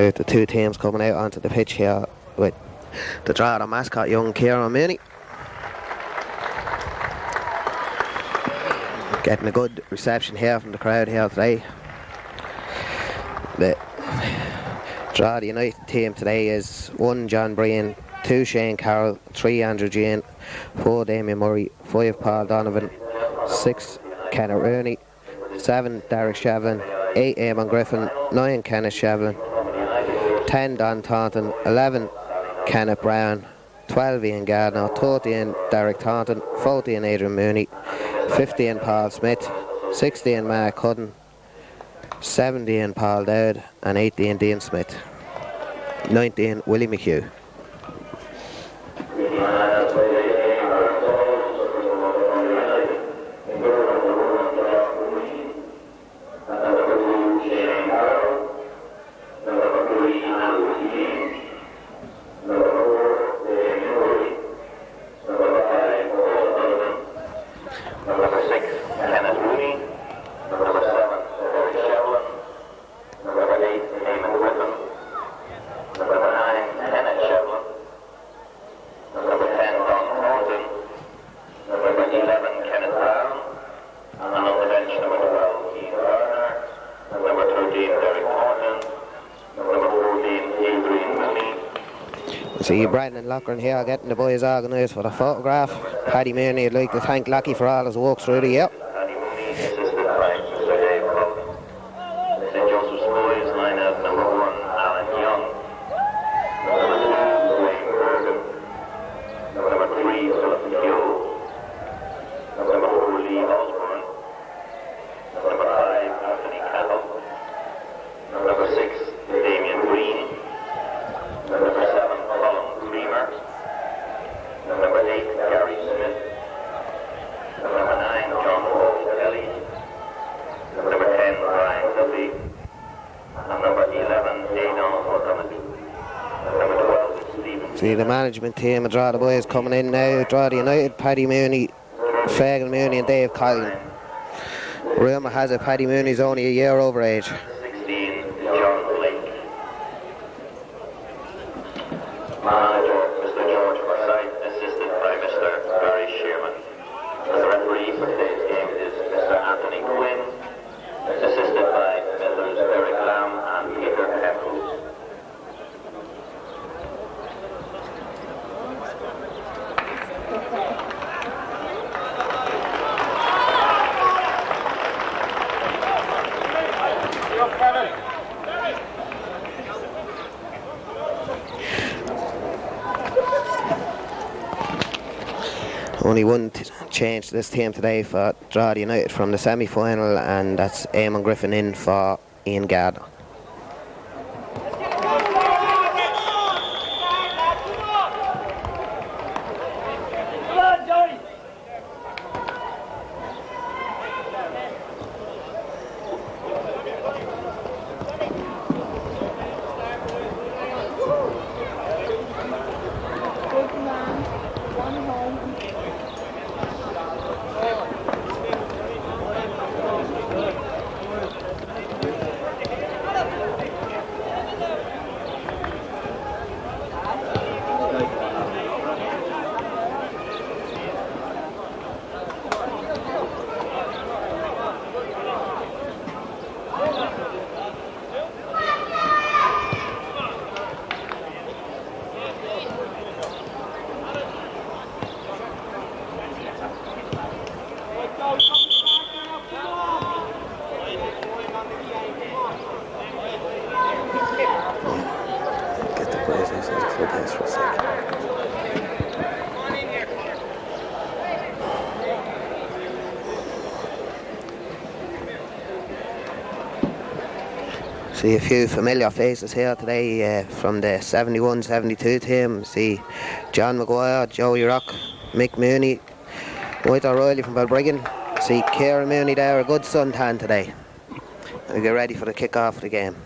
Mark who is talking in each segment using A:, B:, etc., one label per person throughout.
A: Now the two teams coming out onto the pitch here with the Drogheda mascot, young Kieran Mooney. Getting a good reception here from the crowd here today. The Drogheda United team today is 1 John Breen, 2 Shane Carroll, 3 Andrew Jean, 4 Damien Murray, 5 Paul Donovan, 6 Kenneth Rooney, 7 Derek Shevlin, 8 Eamon Griffin, 9 Kenneth Shevlin, 10 Don Taunton, 11 Kenneth Brown, 12 Ian Gardner, 13 Derek Taunton, 14 Adrian Mooney, 15 Paul Smith, 16 Mark Hudden, 17 Paul Dowd, and 18 Dean Smith, 19 Willie McHugh. See Brandon Lochran here getting the boys organised for the photograph. Paddy Mooney would like to thank Lockie for all his work through the year. See the management team of Drogheda boys coming in now. Drogheda United, Paddy Mooney, Fagan Mooney and Dave Collin. Rumour has it Paddy Mooney's only a year over age.
B: 16, John Blake. Manager, Mr. George Forsyth, assisted by Mr. Barry Shearman. The referee for today's game is Mr. Anthony Quinn, assisted by Messrs. Derek Lamb and Peter Heffel.
A: Only one change to this team today for Drogheda United from the semi-final, and that's Eamon Griffin in for Ian Gardner. See a few familiar faces here today from the 71-72 team. See John Maguire, Joey Rock, Mick Mooney, White O'Reilly from Balbriggan. See Kieran Mooney there, a good suntan today. We get ready for the kick-off of the game.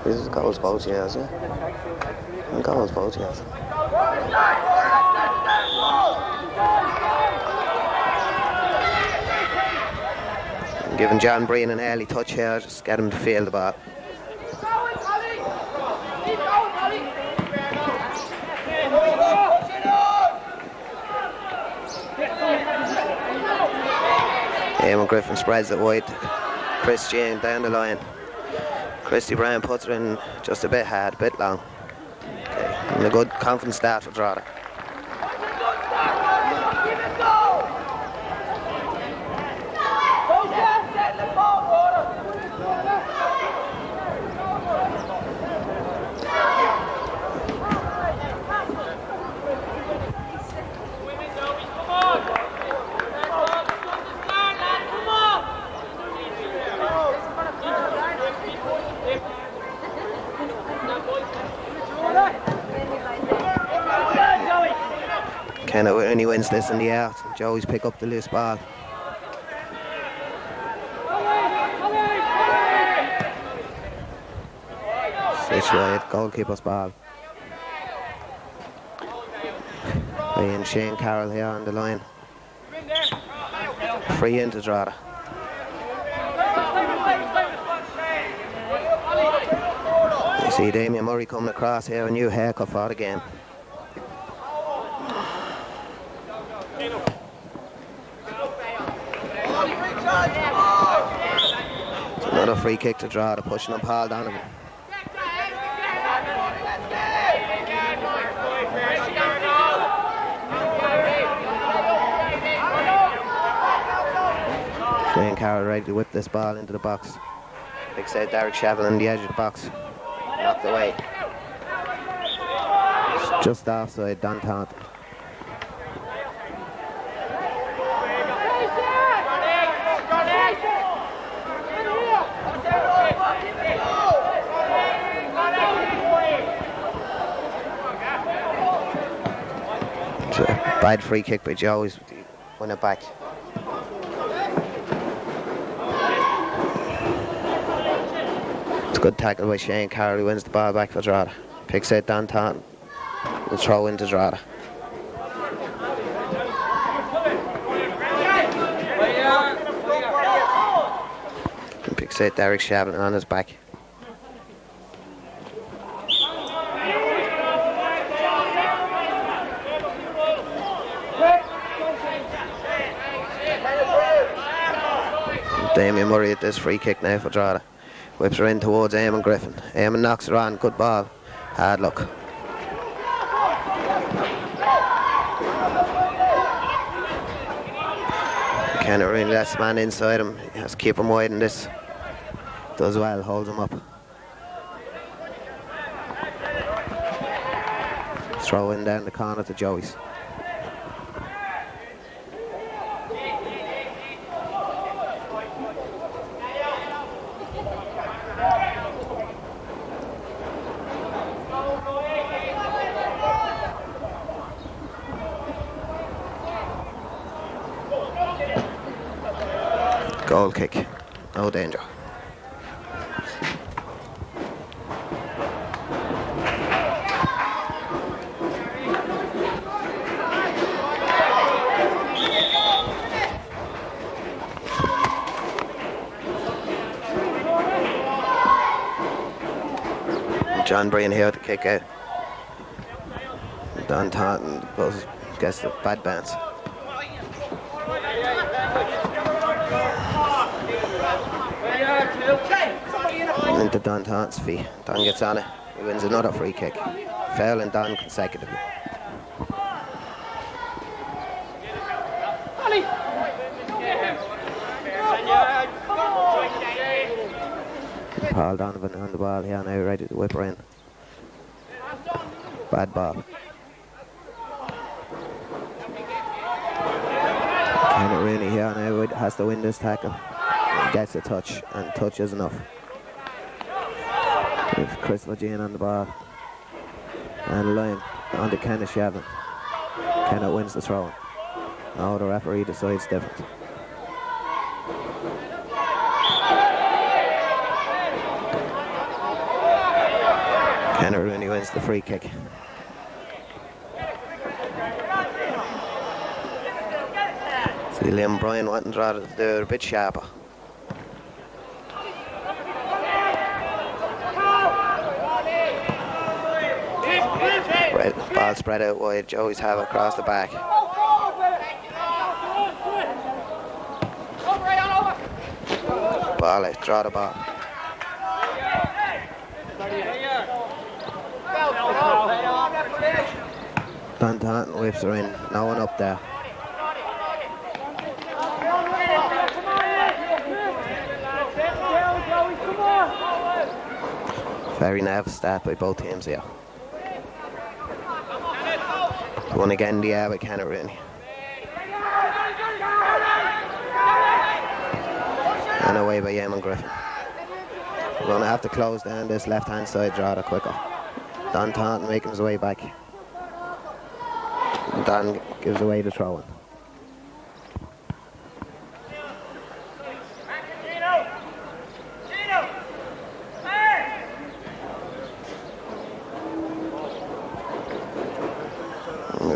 A: This is goals both years, yeah? And goals both years. Giving John Breen an early touch here, just get him to field the ball. Eamon Griffin spreads it wide. Chris Jane down the line. Christy Brown puts it in just a bit hard, a bit long. Okay. And a good confident start for Drogheda. Kenna only wins this in the out. Joey's pick up the loose ball. Switch wide, goalkeeper's ball. And Shane Carroll here on the line. Free into Drogheda. You see Damien Murray coming across here, a new haircut for the game. It's another free kick to Drogheda, pushing up Paul Donovan. Shane Carroll ready to whip this ball into the box. Big said Derek Shavel on the edge of the box. Knocked away. Just offside, Don Taunton. It's a bad free kick by Joey's. Win it back. Good tackle by Shane Carroll, who wins the ball back for Drogheda. Picks out Don Taunton. The throw into Drogheda. And picks out Derek Shablin on his back. Damien Murray at this free kick now for Drogheda. Whips her in towards Eamon Griffin. Eamon knocks her on. Good ball. Hard luck. Kenna really lets the man inside him. He has to keep him wide in this. Does well. Holds him up. Throw in down the corner to Joey's. Goal kick, no danger. John Breen here to kick out. Don Taunton gets the bad bounce. Into Don Taunton's feet. Don gets on it. He wins another free kick. Foul and Don consecutively. Paul Donovan on the ball here now, ready to whip her in. Bad ball. Kenna Rooney here now has to win this tackle. Gets a touch, and touch is enough. With Chris Lejean on the ball. And line on to Kenna Shavin. Kenna wins the throw. Now the referee decides different. Kenner Rooney wins the free kick. See Liam Bryan wanting Drogheda to do it a bit sharper. Ball spread out wide, Joey's have it across the back. Ball out, draw the ball. Don Taunton whips her in, no one up there. Very nervous start by both teams here. One again the air with Kenner Rooney. And away by Eamon Griffin. We're going to have to close down this left hand side Drogheda quicker. Don Taunton making his way back. Don gives away the throw in.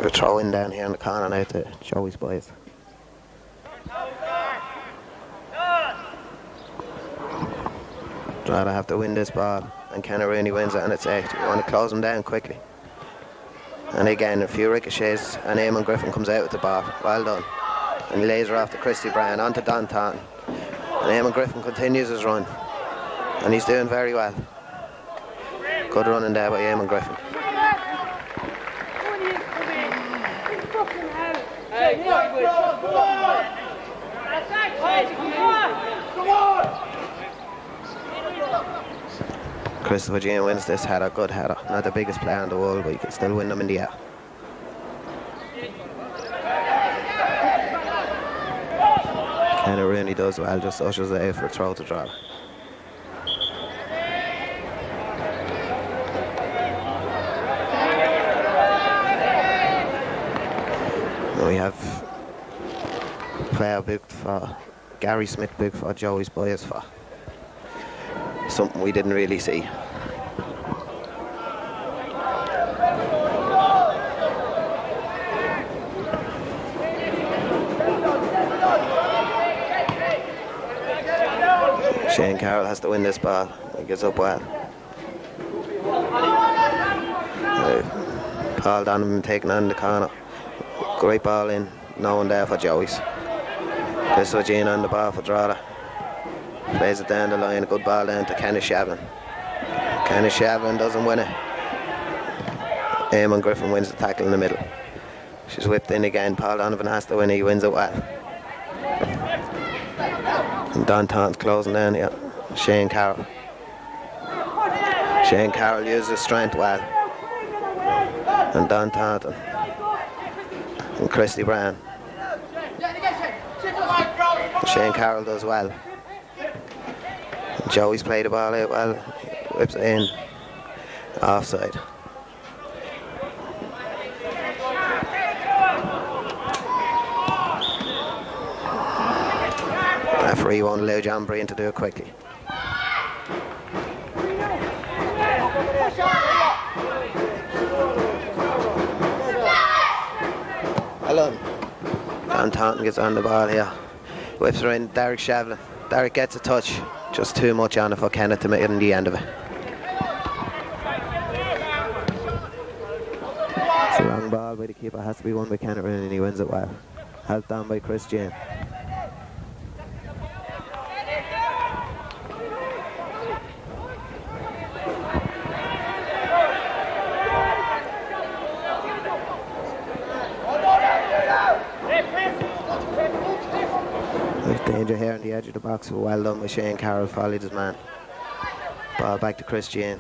A: A throw in down here in the corner now to Joey's boys. Drogheda have to win this ball and Kenner Rooney wins it and it's 8. We want to close them down quickly. And again a few ricochets and Eamon Griffin comes out with the ball. Well done. And he lays her off to Christy Bryan onto Don Taunton. And Eamon Griffin continues his run. And he's doing very well. Good running there by Eamon Griffin. Christopher Jean wins this header, good header. Not the biggest player in the world, but you can still win them in the air. Kenner Rooney does well, just ushers it out for a throw to Drogheda. We have player booked for Gary Smith, booked for Joey's boys for something we didn't really see. Shane Carroll has to win this ball. He gets up well. Paul Donovan taking on the corner. Great ball in, no one there for Joey's. Christopher Jean on the ball for Drogheda. Plays it down the line, a good ball down to Kenneth Shavlin. Kenneth Shavlin doesn't win it. Eamon Griffin wins the tackle in the middle. She's whipped in again, Paul Donovan has to win it, he wins it well. And Don Taunton's closing down here. Shane Carroll. Shane Carroll uses his strength well. And Don Taunton. And Christy Bryan. Shane Carroll does well. And Joey's played the ball out well. Whips it in. Offside. Referee won't allow John Breen to do it quickly. Hello. Don Taunton gets on the ball here. Whips her in, Derek Shavlin. Derek gets a touch. Just too much on it for Kenneth to make it in the end of it. It's a long ball by the keeper. Has to be won by Kenneth and he wins it well. Held down by Chris Jane. Danger here on the edge of the box, well done by Shane Carroll, followed his man. Ball back to Chris Jane.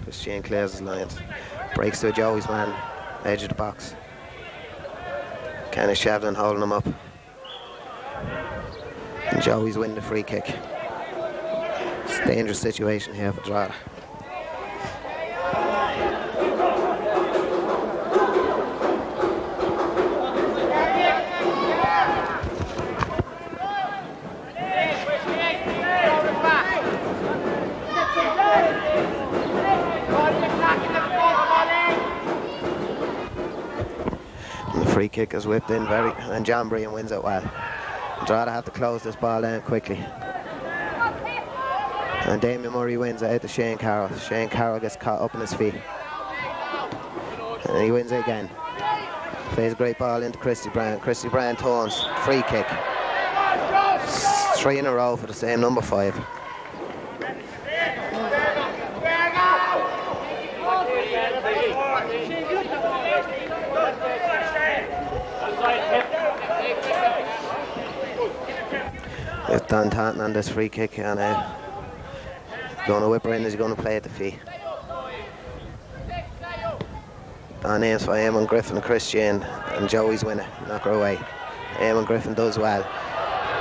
A: Chris Jane clears his lines. Breaks to Joey's man, edge of the box. Kenneth Shavlin holding him up. And Joey's winning the free kick. It's a dangerous situation here for Drogheda. Free kick is whipped in and John Breen wins it well. Drogheda have to close this ball down quickly. And Damien Murray wins it out to Shane Carroll. Shane Carroll gets caught up in his feet. And he wins it again. Plays a great ball into Christy Brown. Christy Brown turns. Free kick. 3 in a row for the same number 5. It's Don Taunton on this free kick, and going to whip her in as he's going to play at the feet. Don aims for Eamon Griffin and Chris Jane, and Joey's winner. Knock her away. Eamon Griffin does well.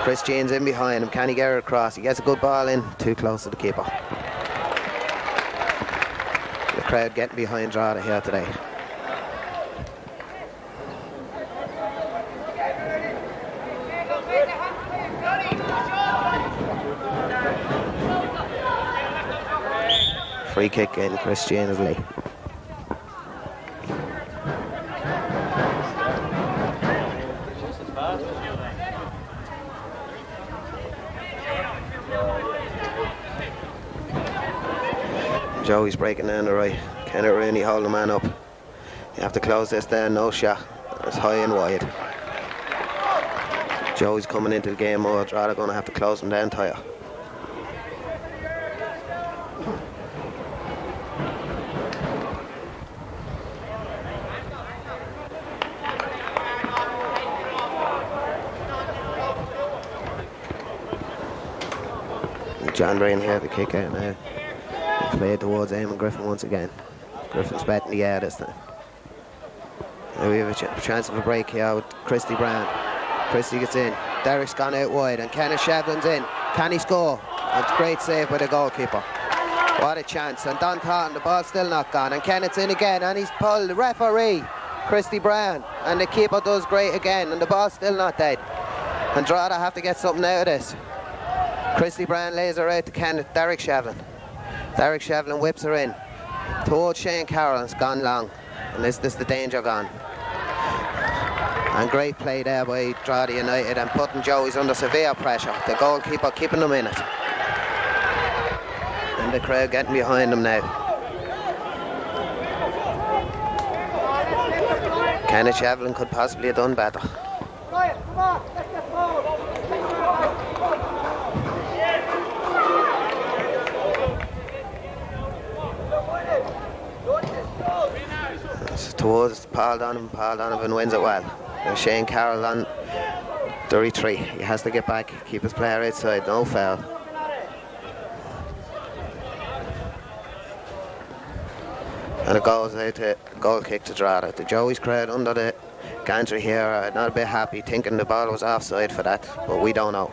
A: Chris Jane's in behind him. Can he get her across? He gets a good ball in. Too close to the keeper. The crowd getting behind Drogheda here today. Free kick in Chris Jane's late. Joey's breaking down the right. Kenneth Rooney holding the man up. You have to close this down, no shot. It's high and wide. Joey's coming into the game mode. Drogheda going to have to close him down tighter. John Breen here to kick out now. Played towards Eamon Griffin once again. Griffin's betting the air this time. Now we have a chance of a break here with Christy Brown. Christy gets in. Derek's gone out wide and Kenneth Shevlin's in. Can he score? It's a great save by the goalkeeper. What a chance. And Don Taunton, the ball's still not gone. And Kenneth's in again and he's pulled. The referee, Christy Brown. And the keeper does great again and the ball's still not dead. And Drogheda have to get something out of this. Christy Brown lays her out to Derek Shevlin. Derek Shevlin whips her in towards Shane Carroll and it's gone long. And this the danger gone. And great play there by Drogheda United and putting Joey's under severe pressure. The goalkeeper keeping them in it. And the crowd getting behind them now. Kenneth Shevlin could possibly have done better. Towards Paul Donovan. Paul Donovan wins it well. Now Shane Carroll on 33. He has to get back, keep his player outside, no foul. And it goes out to goal kick to Drogheda. The Joey's crowd under the gantry here are not a bit happy, thinking the ball was offside for that, but we don't know.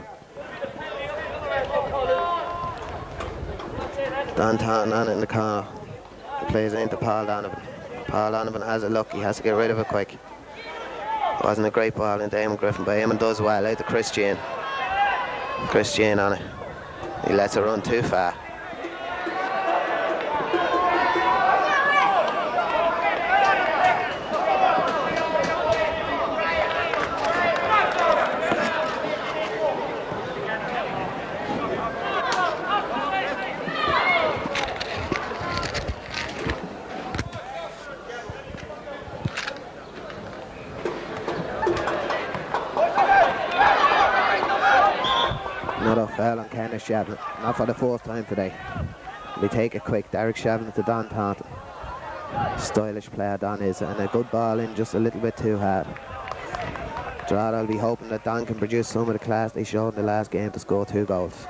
A: Don Taunton on it in the corner. He plays into Paul Donovan. Paul Donovan has a look, he has to get rid of it quick. Wasn't a great ball into Eamon Griffin, but Eamon does well out to Chris Jane. Chris Jane on it. He lets it run too far. Foul on Kenneth Shevlin, not for the fourth time today. They take it quick. Derek Shevlin to Don Taunton. Stylish player Don is, and a good ball in, just a little bit too hard. Drogheda will be hoping that Don can produce some of the class they showed in the last game to score 2 goals.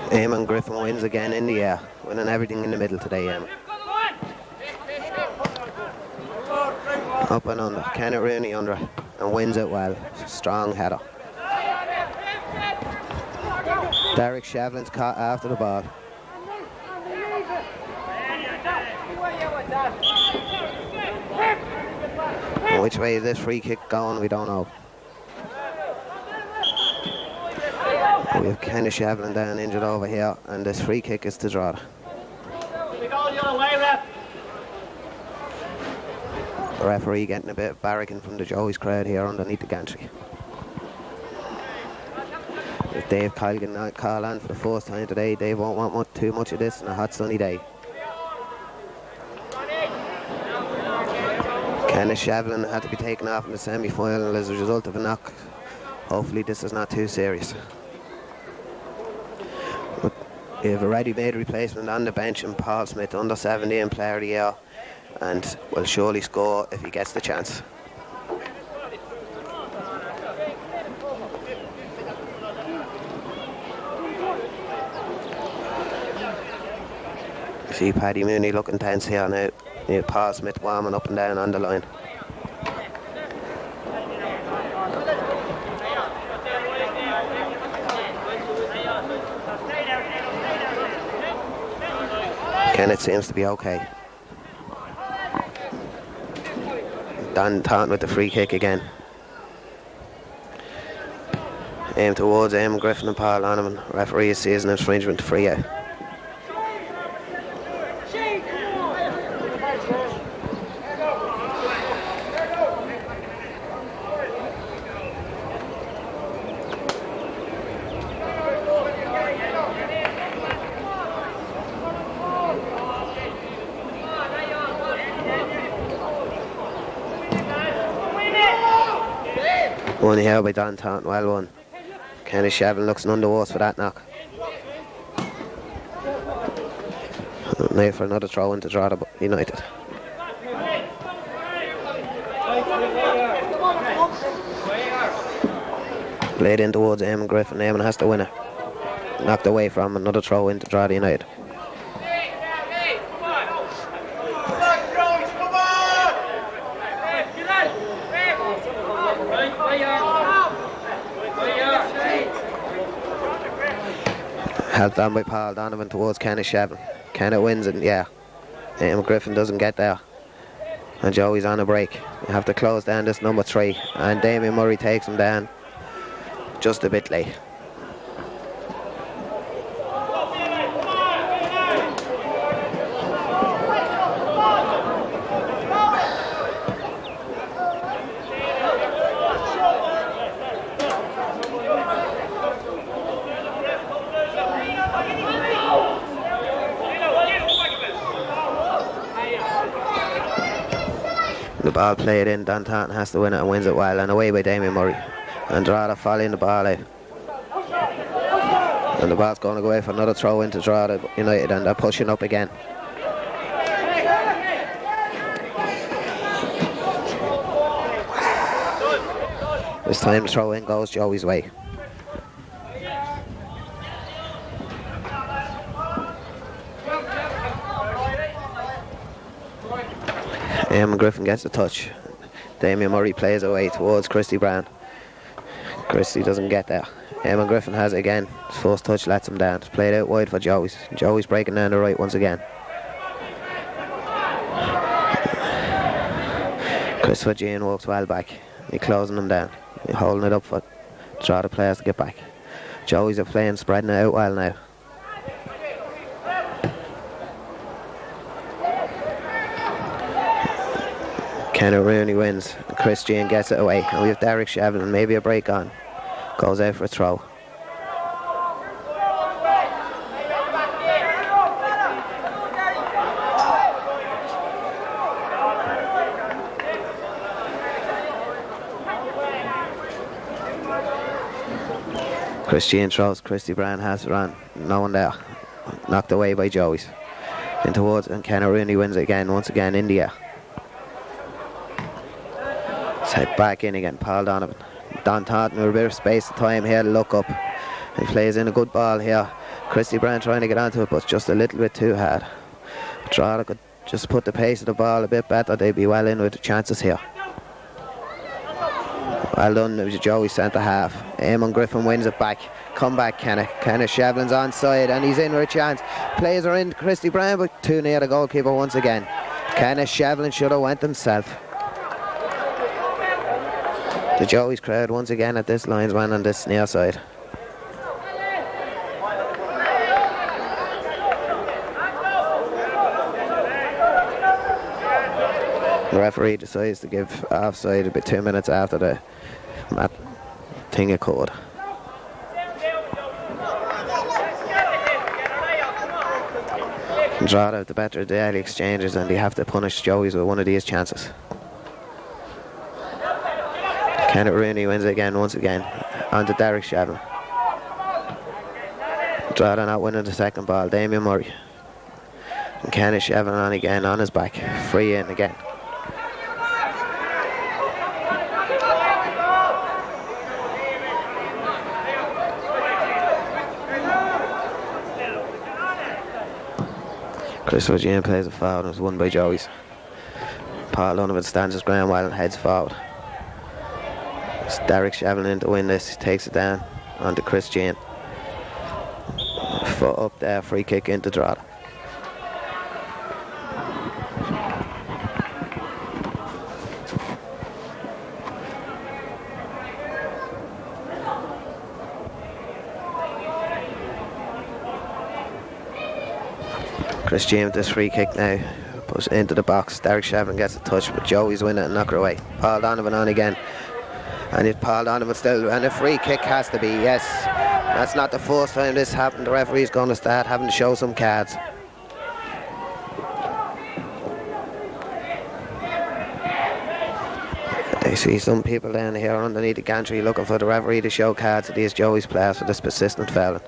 A: Eamon Griffin wins again in the air, winning everything in the middle today, Eamon. Up and under, Kenneth Rooney under and wins it well. Strong header. Derek Shevlin's caught after the ball. Which way is this free kick going, we don't know. We have Kenny Shevlin down injured over here, and this free kick is to Drogheda. The referee getting a bit of barracking from the Joey's crowd here underneath the gantry. If Dave Kyle can call on for the first time today, Dave won't want too much of this on a hot sunny day. Kenneth Shevlin had to be taken off in the semi-final as a result of a knock. Hopefully this is not too serious. But we have already made a replacement on the bench in Paul Smith, under 17 player of the year, and will surely score if he gets the chance. You see Paddy Mooney looking tense here now. You have Paul Smith warming up and down on the line. Kenneth seems to be okay. Don Taunton with the free kick again. Aim towards Eamon Griffin and Paul Donovan. Referee is seizing infringement to free out. One here by Don Taunton, well won. Kenny Shevlin looks none the worse for that knock. Now for another throw into Drogheda United. Played in towards Eamon Griffin. Eamon has to win it. Knocked away from another throw into Drogheda United. Helped on by Paul Donovan towards Kenneth Shevlin. Kenneth wins it, yeah. Eamon Griffin doesn't get there. And Joey's on a break. You have to close down this number 3. And Damien Murray takes him down just a bit late. The ball played in, Don Taunton has to win it and wins it well, and away by Damien Murray. And Drogheda following the ball out. And the ball's going to go away for another throw into Drogheda United, and they're pushing up again. This time the throw in goes Joey's way. Eamon Griffin gets the touch. Damien Murray plays away towards Christy Brown. Christy doesn't get there. Eamon Griffin has it again. His first touch lets him down. It's played out wide for Joey's. Joey's breaking down the right once again. Christopher Jean walks well back. He's closing them down. He's holding it up for Drogheda players to get back. Joey's are playing, spreading it out well now. Kenneth Rooney wins. Chris Jean gets it away. And we have Derek Shevlin, maybe a break on. Goes out for a throw. Chris Jean throws. Christy Brown has it on. No one there. Knocked away by Joey's. In towards, and Kenneth Rooney wins it again. Once again, India. Set back in again, Paul Donovan. Don Taunton with a bit of space of time here to look up. He plays in a good ball here. Christy Brown trying to get onto it, but just a little bit too hard. Drogheda could just put the pace of the ball a bit better. They'd be well in with the chances here. Well done, it was Joey centre half. Eamon Griffin wins it back. Come back, Kenneth. Kenneth Shevlin's onside and he's in with a chance. Players are in. Christy Brown, but too near the goalkeeper once again. Kenneth Shevlin should have went himself. The Joey's crowd once again at this linesman on this near side. The referee decides to give offside about 2 minutes after the thing occurred. Drogheda have the better of the early exchanges and they have to punish Joey's with one of these chances. Kenneth Rooney wins again once again onto Derek Shevlin. Drogheda not winning the second ball. Damien Murray. And Kenneth Shevlin on again on his back. Free in again. Christopher Jean plays a foul and it's won by Joey's. Paul Donovan stands his ground while and heads forward. It's Derek Shevlin in to win this. He takes it down onto Chris Jean. Foot up there, free kick into Drogheda. Chris James with this free kick now. Push into the box. Derek Shevlin gets a touch, but Joey's win it and knock her away. Paul Donovan on again. And it's Paul Donovan still. And a free kick has to be, yes. That's not the first time this happened. The referee's going to start having to show some cards. They see some people down here underneath the gantry looking for the referee to show cards to these Joey's players for this persistent fouling.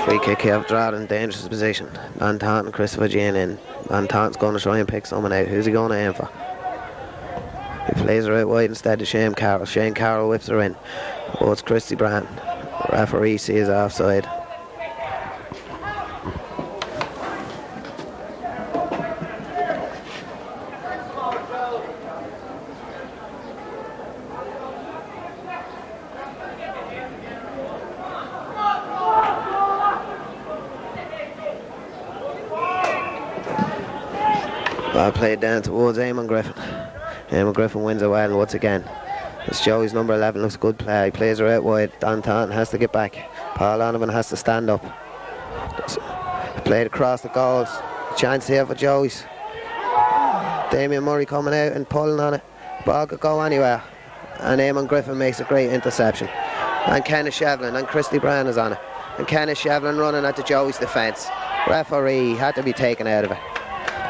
A: Free kick here, Drogheda in dangerous position. Van Taunton and Christopher Jean in. Van Taunton's going to try and pick someone out. Who's he going to aim for? He plays her out wide instead to Shane Carroll. Shane Carroll whips her in. Oh, it's Christy Brand. The referee sees offside. Ball played down towards Eamon Griffin. Eamon Griffin wins it well once again. It's Joey's number 11, looks a good play. He plays her out wide. Don Taunton has to get back. Paul Donovan has to stand up. Played across the goals. Chance here for Joey's. Damien Murray coming out and pulling on it. Ball could go anywhere. And Eamon Griffin makes a great interception. And Kenneth Shevlin and Christy Brown is on it. And Kenneth Shevlin running at the Joey's defence. Referee had to be taken out of it.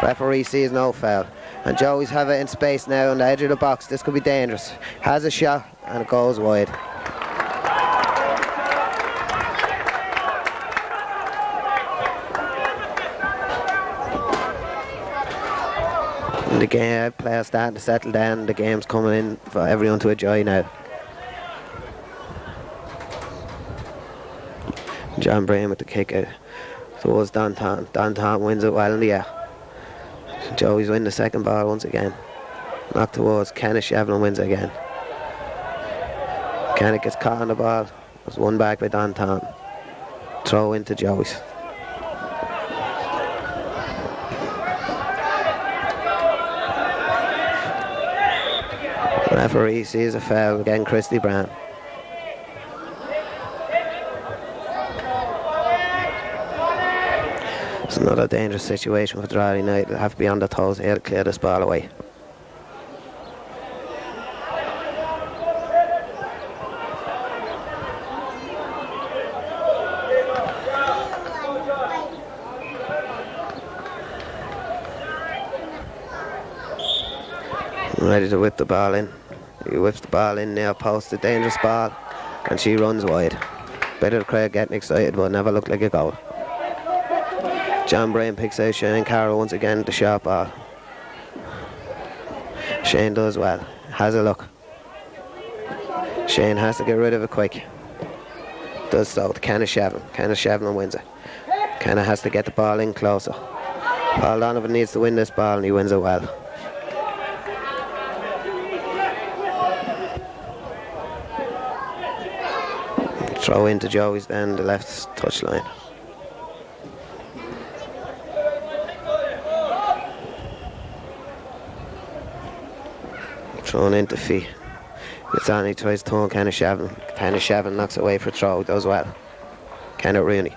A: Referee sees no foul. And Joey's have it in space now on the edge of the box. This could be dangerous. Has a shot and it goes wide. And the game, players starting to settle down. The game's coming in for everyone to enjoy now. John Breen with the kick out towards Don Taunton. Don Taunton wins it well in the air. Joey's win the second ball once again. Knocked towards Kenneth Shevlin wins again. Kenneth gets caught on the ball. It's won back by Don Taunton. Throw into Joey's. The referee sees a foul again, Christy Brown. It's another dangerous situation for Drogheda United. They'll have to be on their toes here to clear this ball away. Ready to whip the ball in. He whips the ball in near post, a dangerous ball, and she runs wide. Bit of the crowd getting excited, but it never looked like a goal. John Breen picks out Shane Carroll once again, the short ball. Shane does well, has a look. Shane has to get rid of it quick. Does so to Kenneth Shevlin. Kenneth Shevlin wins it. Kenneth has to get the ball in closer. Paul Donovan needs to win this ball and he wins it well. Throw into Joey's down the left touchline. Thrown into Fee. It's on, he tries to turn Kenneth Shavin. Kenneth Shavin knocks it away for a throw, does well. Kenneth Rooney.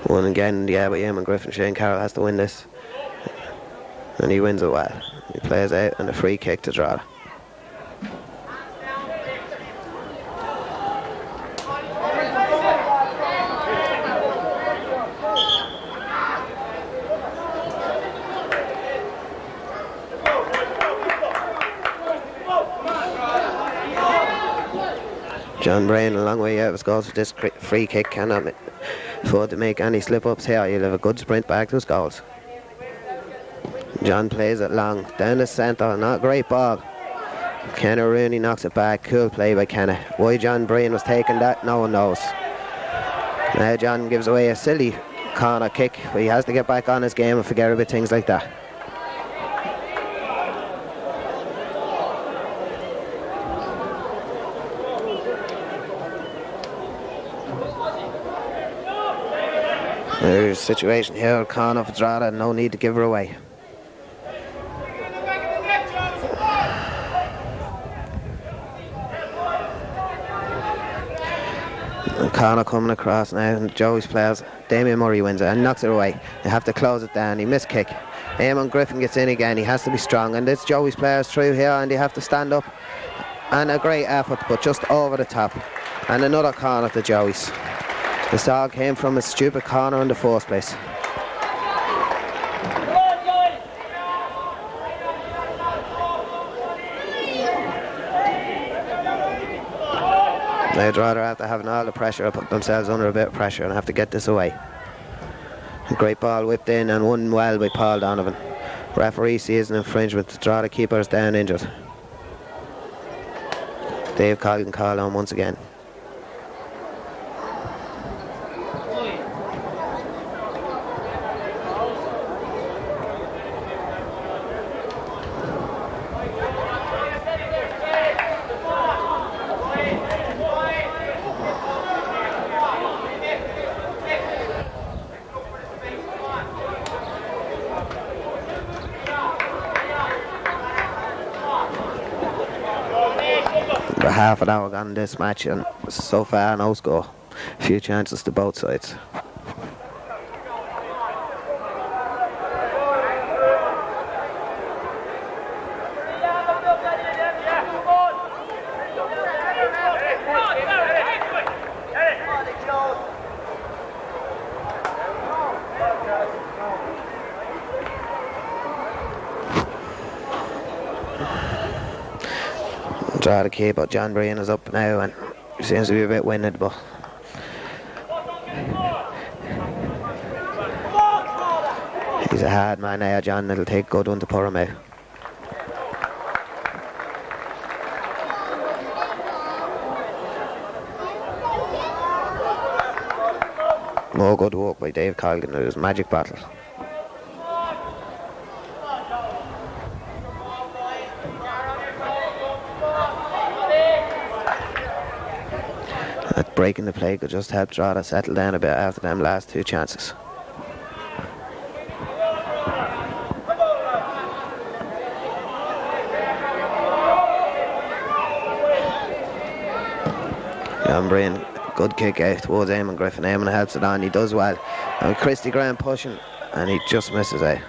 A: One again, yeah, but Eamon Griffin. Shane Carroll has to win this. And he wins it well. He plays out and a free kick to Drogheda. John Bryan a long way out of his goals for this free kick. Cannot afford to make any slip-ups here. He'll have a good sprint back to his goals. John plays it long, down the centre, not a great ball. Kenneth Rooney knocks it back, cool play by Kenneth. Why John Bryan was taking that, no one knows. Now John gives away a silly corner kick, but he has to get back on his game and forget about things like that. There's a situation here, corner for Drogheda, no need to give her away. And corner coming across now, and Joey's players. Damien Murray wins it and knocks it away. They have to close it down. He missed kick. Eamon Griffin gets in again. He has to be strong, and it's Joey's players through here, and they have to stand up. And a great effort, but just over the top. And another corner to Joey's. This all came from a stupid corner in the first place. They'd rather after having all the pressure, put themselves under a bit of pressure and have to get this away. A great ball whipped in and won well by Paul Donovan. Referee sees an infringement. The Drogheda keeper is down injured. Dave Colgan called on once again. Half an hour gone in this match, and so far no score. A few chances to both sides. Drogheda keeper John Bryan is up now and seems to be a bit winded, but he's a hard man now, John. It'll take a good one to put him out. More good work by Dave Colgan. It was a magic battle. That break in the play could just help Drogheda settle down a bit after them last two chances. John Bryan, good kick out towards Eamon Griffin. Eamon helps it on, he does well. And Christy Graham pushing, and he just misses out.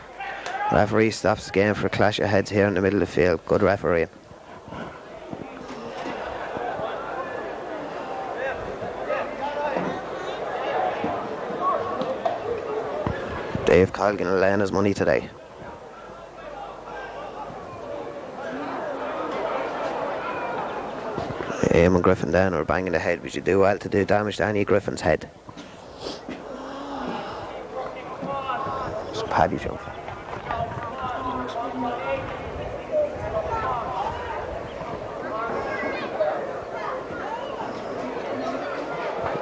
A: Referee stops the game for a clash of heads here in the middle of the field. Good refereeing. Dave Colgan will earn his money today. Eamon Griffin down or banging the head, but you do well to do damage to any Griffin's head. It's Paddy jump.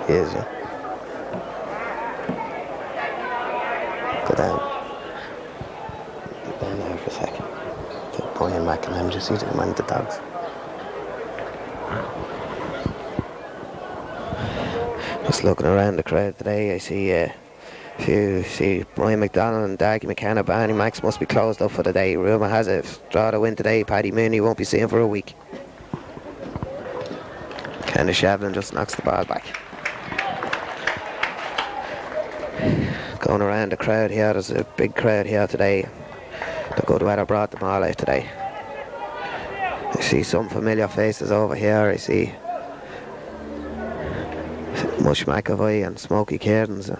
A: He is, yeah. down. Down there for a sec. Brian McIntyre, just see the man with the dogs. Just looking around the crowd today, I see Brian McDonald and Daggy McKenna. Barney Max must be closed up for the day. Rumour has it, if Drogheda win today, Paddy Mooney won't be seen for a week. Kenneth Shevlin just knocks the ball back. Going around the crowd here, there's a big crowd here today. The good weather brought them all out today. I see some familiar faces over here. I see Mush McAvoy and Smokey Cairns.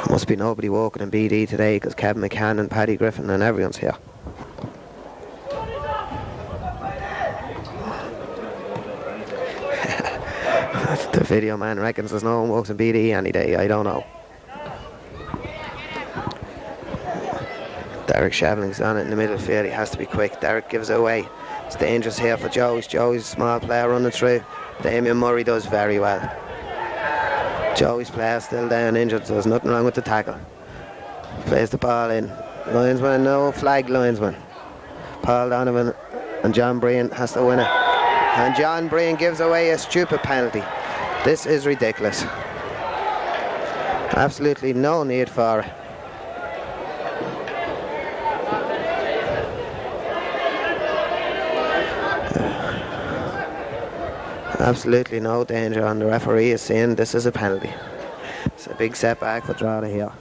A: Must be nobody walking in BD today because Kevin McCann and Paddy Griffin and everyone's here. The video man reckons there's no one walks in BD any day. I don't know. Derek Shevlin's on it in the middle field. He has to be quick. Derek gives it away. It's dangerous here for Joey's. Joey's a small player running through. Damien Murray does very well. Joey's player still down injured, so there's nothing wrong with the tackle. Plays the ball in. Linesman, no flag linesman. Paul Donovan and John Breen has to win it. And John Breen gives away a stupid penalty. This is ridiculous. Absolutely no need for it. Absolutely no danger, and the referee is saying this is a penalty. It's a big setback for Drogheda here.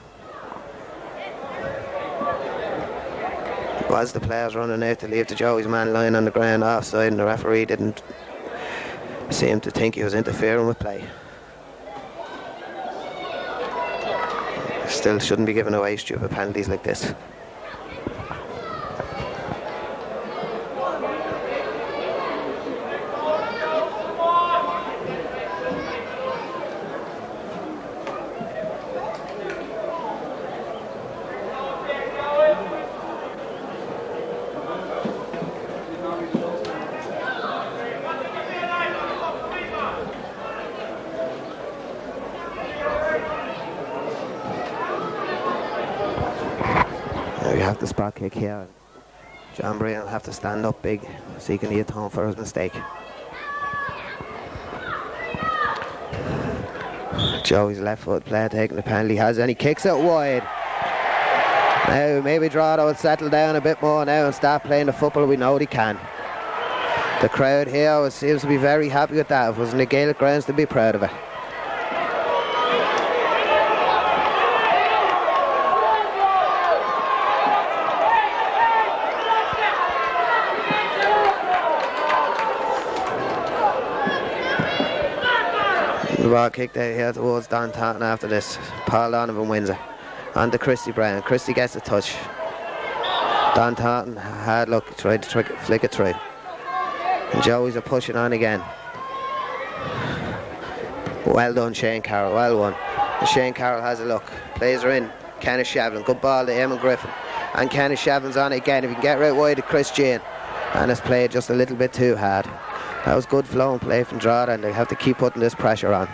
A: It was the players running out to leave the Joey's man lying on the ground offside, and the referee didn't seem to think he was interfering with play. Still shouldn't be giving away stupid penalties like this. We have the spot kick here. John Breen will have to stand up big, seeking the atone for his mistake. Joey's left foot player taking the penalty has, and he kicks it wide. Now maybe Drogheda will settle down a bit more now and start playing the football we know they can. The crowd here seems to be very happy with that. If it was in the Gaelic grounds, they'd be proud of it. The ball kicked out here towards Don Totten after this. Paul Donovan wins it. On to Christy Brown. Christy gets a touch. Don Totten had look, tried to flick it through. And Joey's are pushing on again. Well done, Shane Carroll. Well won. And Shane Carroll has a look. Plays her in. Kenneth Shevlin. Good ball to Eamon Griffin. And Kenneth Shevlin's on it again. If he can get right wide to Chris Jane. And it's played just a little bit too hard. That was good flowing play from Drogheda, and they have to keep putting this pressure on.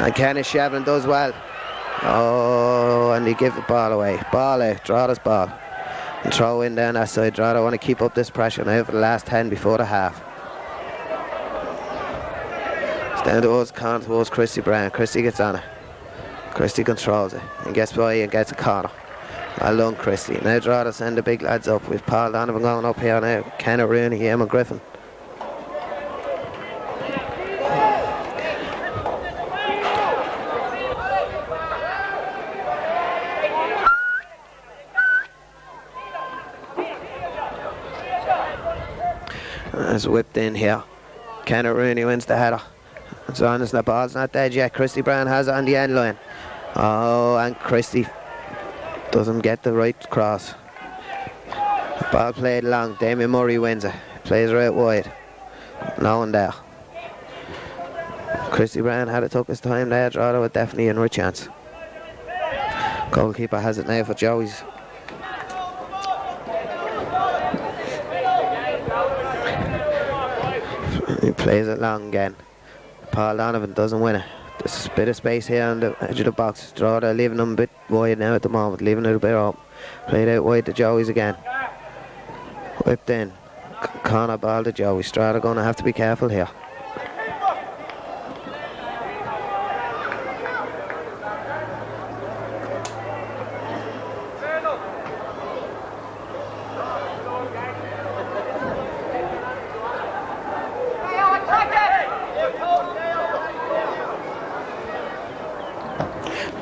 A: And Kenneth Shevlin does well. Oh, and they give the ball away. Ball out, Drogheda's ball. And throw in down that side. Drogheda want to keep up this pressure now for the last 10 before the half. It's down towards Con, towards Christy Brown. Christy gets on it. Christy controls it and gets by and gets a corner. Well done, Christy. Now Drogheda send the big lads up with Paul Donovan going up here now. Kenneth Rooney, Eamon Griffin. It's whipped in here. Kenneth Rooney wins the header. It's on as the ball's not dead yet. Christy Brown has it on the end line. Oh, and Christy doesn't get the right cross. Ball played long. Damien Murray wins it. Plays right wide. No one there. Christy Brown had it took his time there. Drogheda with definitely in with chance. Goalkeeper has it now for Joey's. He plays it long again. Paul Donovan doesn't win it. There's a bit of space here on the edge of the box. Drogheda leaving them a bit wide now at the moment, leaving it a bit up. Played out wide to Joey's again. Whipped in. Connor ball to Joey. Strada going to have to be careful here.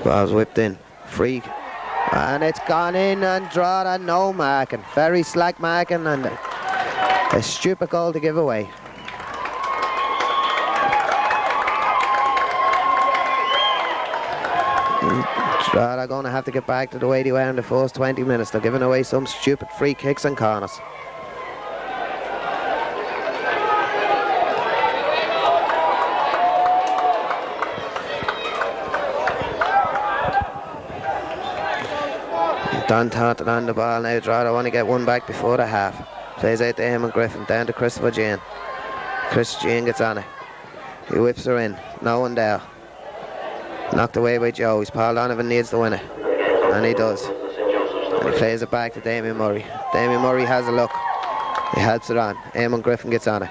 A: Ball's whipped in. Free. And it's gone in, and Drogheda no marking. Very slack marking, and a stupid goal to give away. Drogheda going to have to get back to the way they were in the first 20 minutes. They're giving away some stupid free kicks and corners. Don Taunton on the ball now. Drogheda want to get one back before the half. Plays out to Eamon Griffin, down to Christopher Jean. Chris Jean gets on it. He whips her in. No one there. Knocked away by Joe. Paul Donovan needs to win it. And he does. And he plays it back to Damien Murray. Damien Murray has a look. He helps it on. Eamon Griffin gets on it.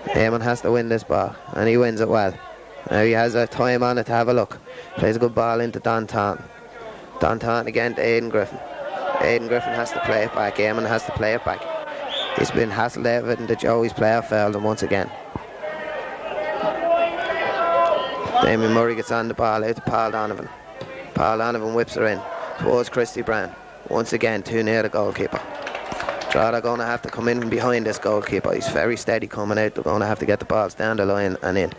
A: Eamon has to win this ball. And he wins it well. Now he has a time on it to have a look. Plays a good ball into Don Taunton. Don Taunton again to Aidan Griffin. Aidan Griffin has to play it back. Eamon has to play it back. He's been hassled out of it, and the Joey's player failed him once again. Damien Murray gets on the ball out to Paul Donovan. Paul Donovan whips her in towards Christy Brown. Once again, too near the goalkeeper. Drogheda going to have to come in from behind this goalkeeper. He's very steady coming out. They're going to have to get the balls down the line and in.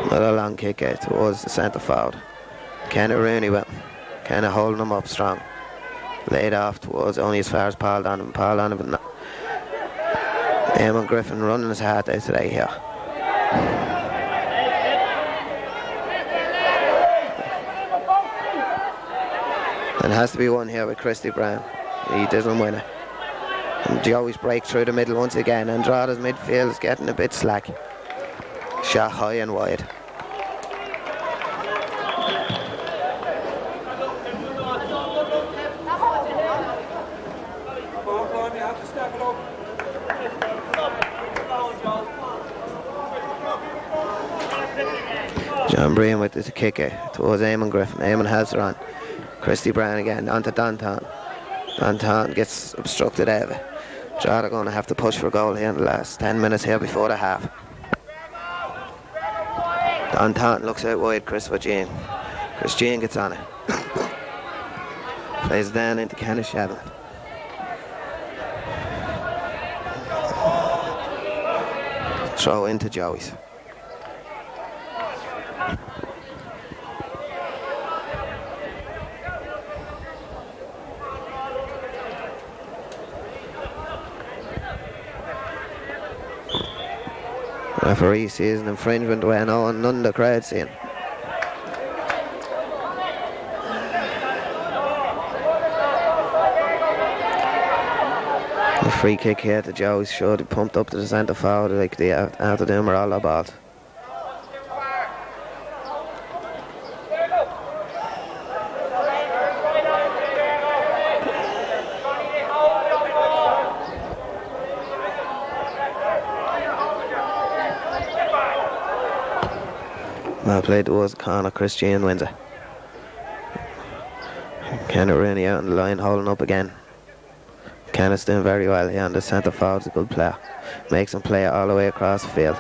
A: Another long kick out towards the centre forward. Kenneth Rooney with him. Kenneth holding him up strong. Laid off towards only as far as Paul Donovan. Paul Donovan. Eamon Griffin running his heart out today here. And it has to be won here with Christy Brown. He doesn't win it. And Joey's break through the middle once again. And Drogheda's midfield is getting a bit slack. Shot high and wide. John Breen with the kick out towards Eamon Griffin. Eamon has her on. Christy Brown again onto Don Taunton. Don Taunton gets obstructed out of it. Drogheda going to have to push for a goal here in the last 10 minutes here before the half. Don Taunton looks out wide. Christopher Jean. Chris Jean gets on it. Plays down into Kenneth Shevlin. Throw into Joey's. Referee sees an infringement when none of the crowd seen. The free kick here to Joey's showed he pumped up to the centre forward like they after them were all the balls. Well played towards Connor. Christian wins it. Kenneth Rooney out on the line holding up again. Kenneth's doing very well here on the centre forward's a good player. Makes him play it all the way across the field.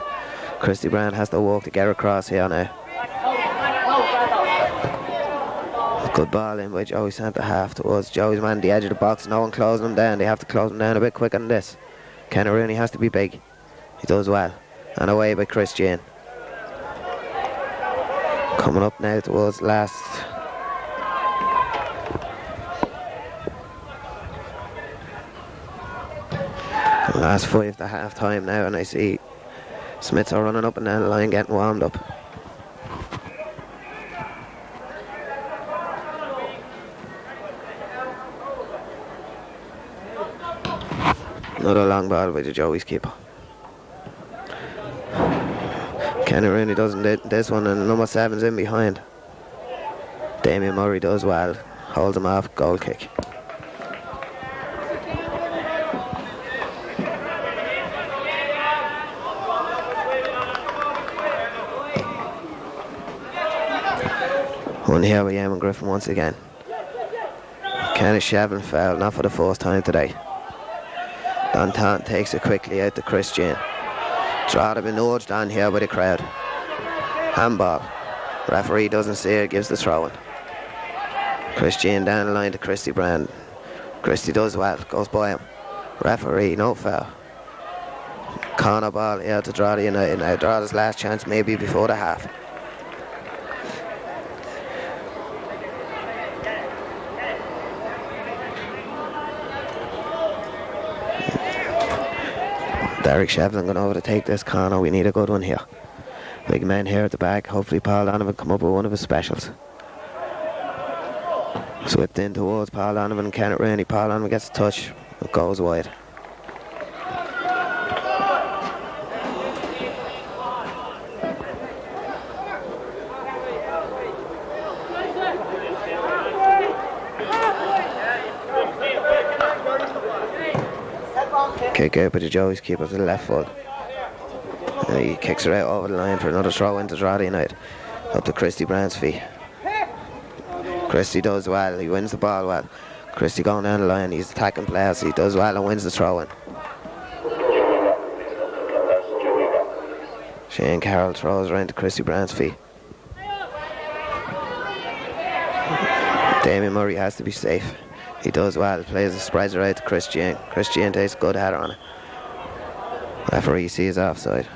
A: Christy Brown has to walk to get across here now. Good ball in by Joey centre half towards Joey's man at the edge of the box. No one closing him down. They have to close him down a bit quicker than this. Kenneth Rooney has to be big. He does well. And away by Christian. Coming up now towards last. Last 5 to half time now, and I see Smiths are running up and down the line getting warmed up. Another long ball by the Joey's keeper. Kenny Rooney doesn't do this one, and number 7's in behind. Damien Murray does well, holds him off, goal kick. One here with Eamon Griffin once again. Kenneth Shevlin foul, not for the first time today. Danton takes it quickly out to Christian. Drogheda been urged on here by the crowd. Handball. Referee doesn't see it, gives the throw in. Christian down the line to Christy Brand. Christy does well, goes by him. Referee, no foul. Corner ball here to Drogheda United. Now Drogheda's last chance maybe before the half. Derek Shevlin going over to take this corner. We need a good one here. Big man here at the back. Hopefully Paul Donovan come up with one of his specials. Swept in towards Paul Donovan and Kenneth Rooney. Paul Donovan gets a touch. It goes wide. Kick out by the Joey's keeper to the left foot. And he kicks her out over the line for another throw into Drogheda United. Up to Christy Brand's feet. Christy does well, he wins the ball well. Christy going down the line, he's attacking players, he does well and wins the throw in. Shane Carroll throws around to Christy Brand's feet. Damien Murray has to be safe. He does well, plays the spreads her out to Christian. Christian takes a good header on it. Referee sees offside.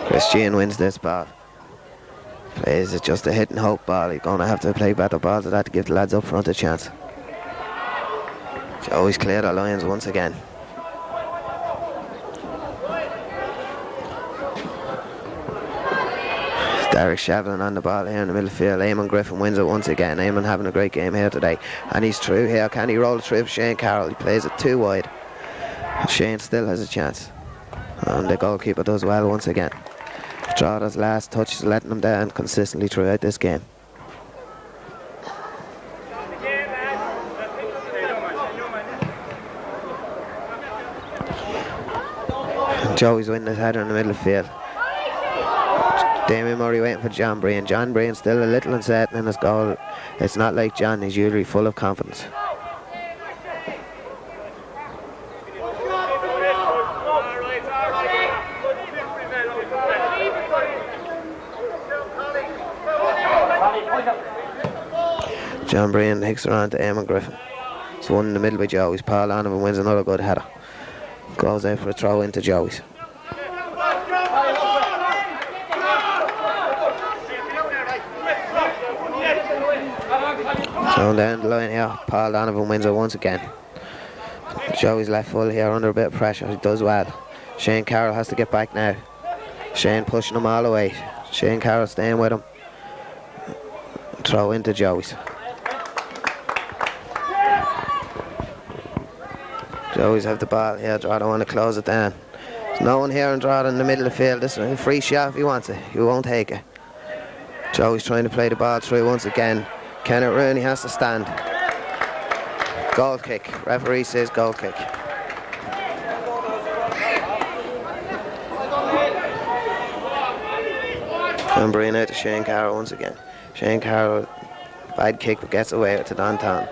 A: Christian wins this ball. Plays it just a hit and hope ball. He's going to have to play better balls of that to give the lads up front a chance. Joey's cleared our lines once again. Derek Shevlin on the ball here in the middle field. Eamon Griffin wins it once again. Eamon having a great game here today. And he's through here. Can he roll it through for Shane Carroll? He plays it too wide. Shane still has a chance. And the goalkeeper does well once again. Drogheda's last touch is letting them down consistently throughout this game. And Joey's winning his header in the middle of the field. Damien Murray waiting for John Breen. John Breen still a little uncertain in his goal. It's not like John, he's usually full of confidence. John Breen takes it on to Eamon Griffin. It's one in the middle by Joey's. Paul Donovan wins another good header. Goes out for a throw into Joey's. So down the line here, Paul Donovan wins it once again. Joey's left full here under a bit of pressure. He does well. Shane Carroll has to get back now. Shane pushing him all the way. Shane Carroll staying with him. Throw into Joey's. Joey's have the ball here. Drogheda want to close it down. There's no one here in Drogheda in the middle of the field. This is a free shot if he wants it. He won't take it. Joey's trying to play the ball through once again. Kenneth Rooney has to stand. Goal kick. Referee says goal kick. And bringing out to Shane Carroll once again. Shane Carroll, bad kick, but gets away with it to Danton.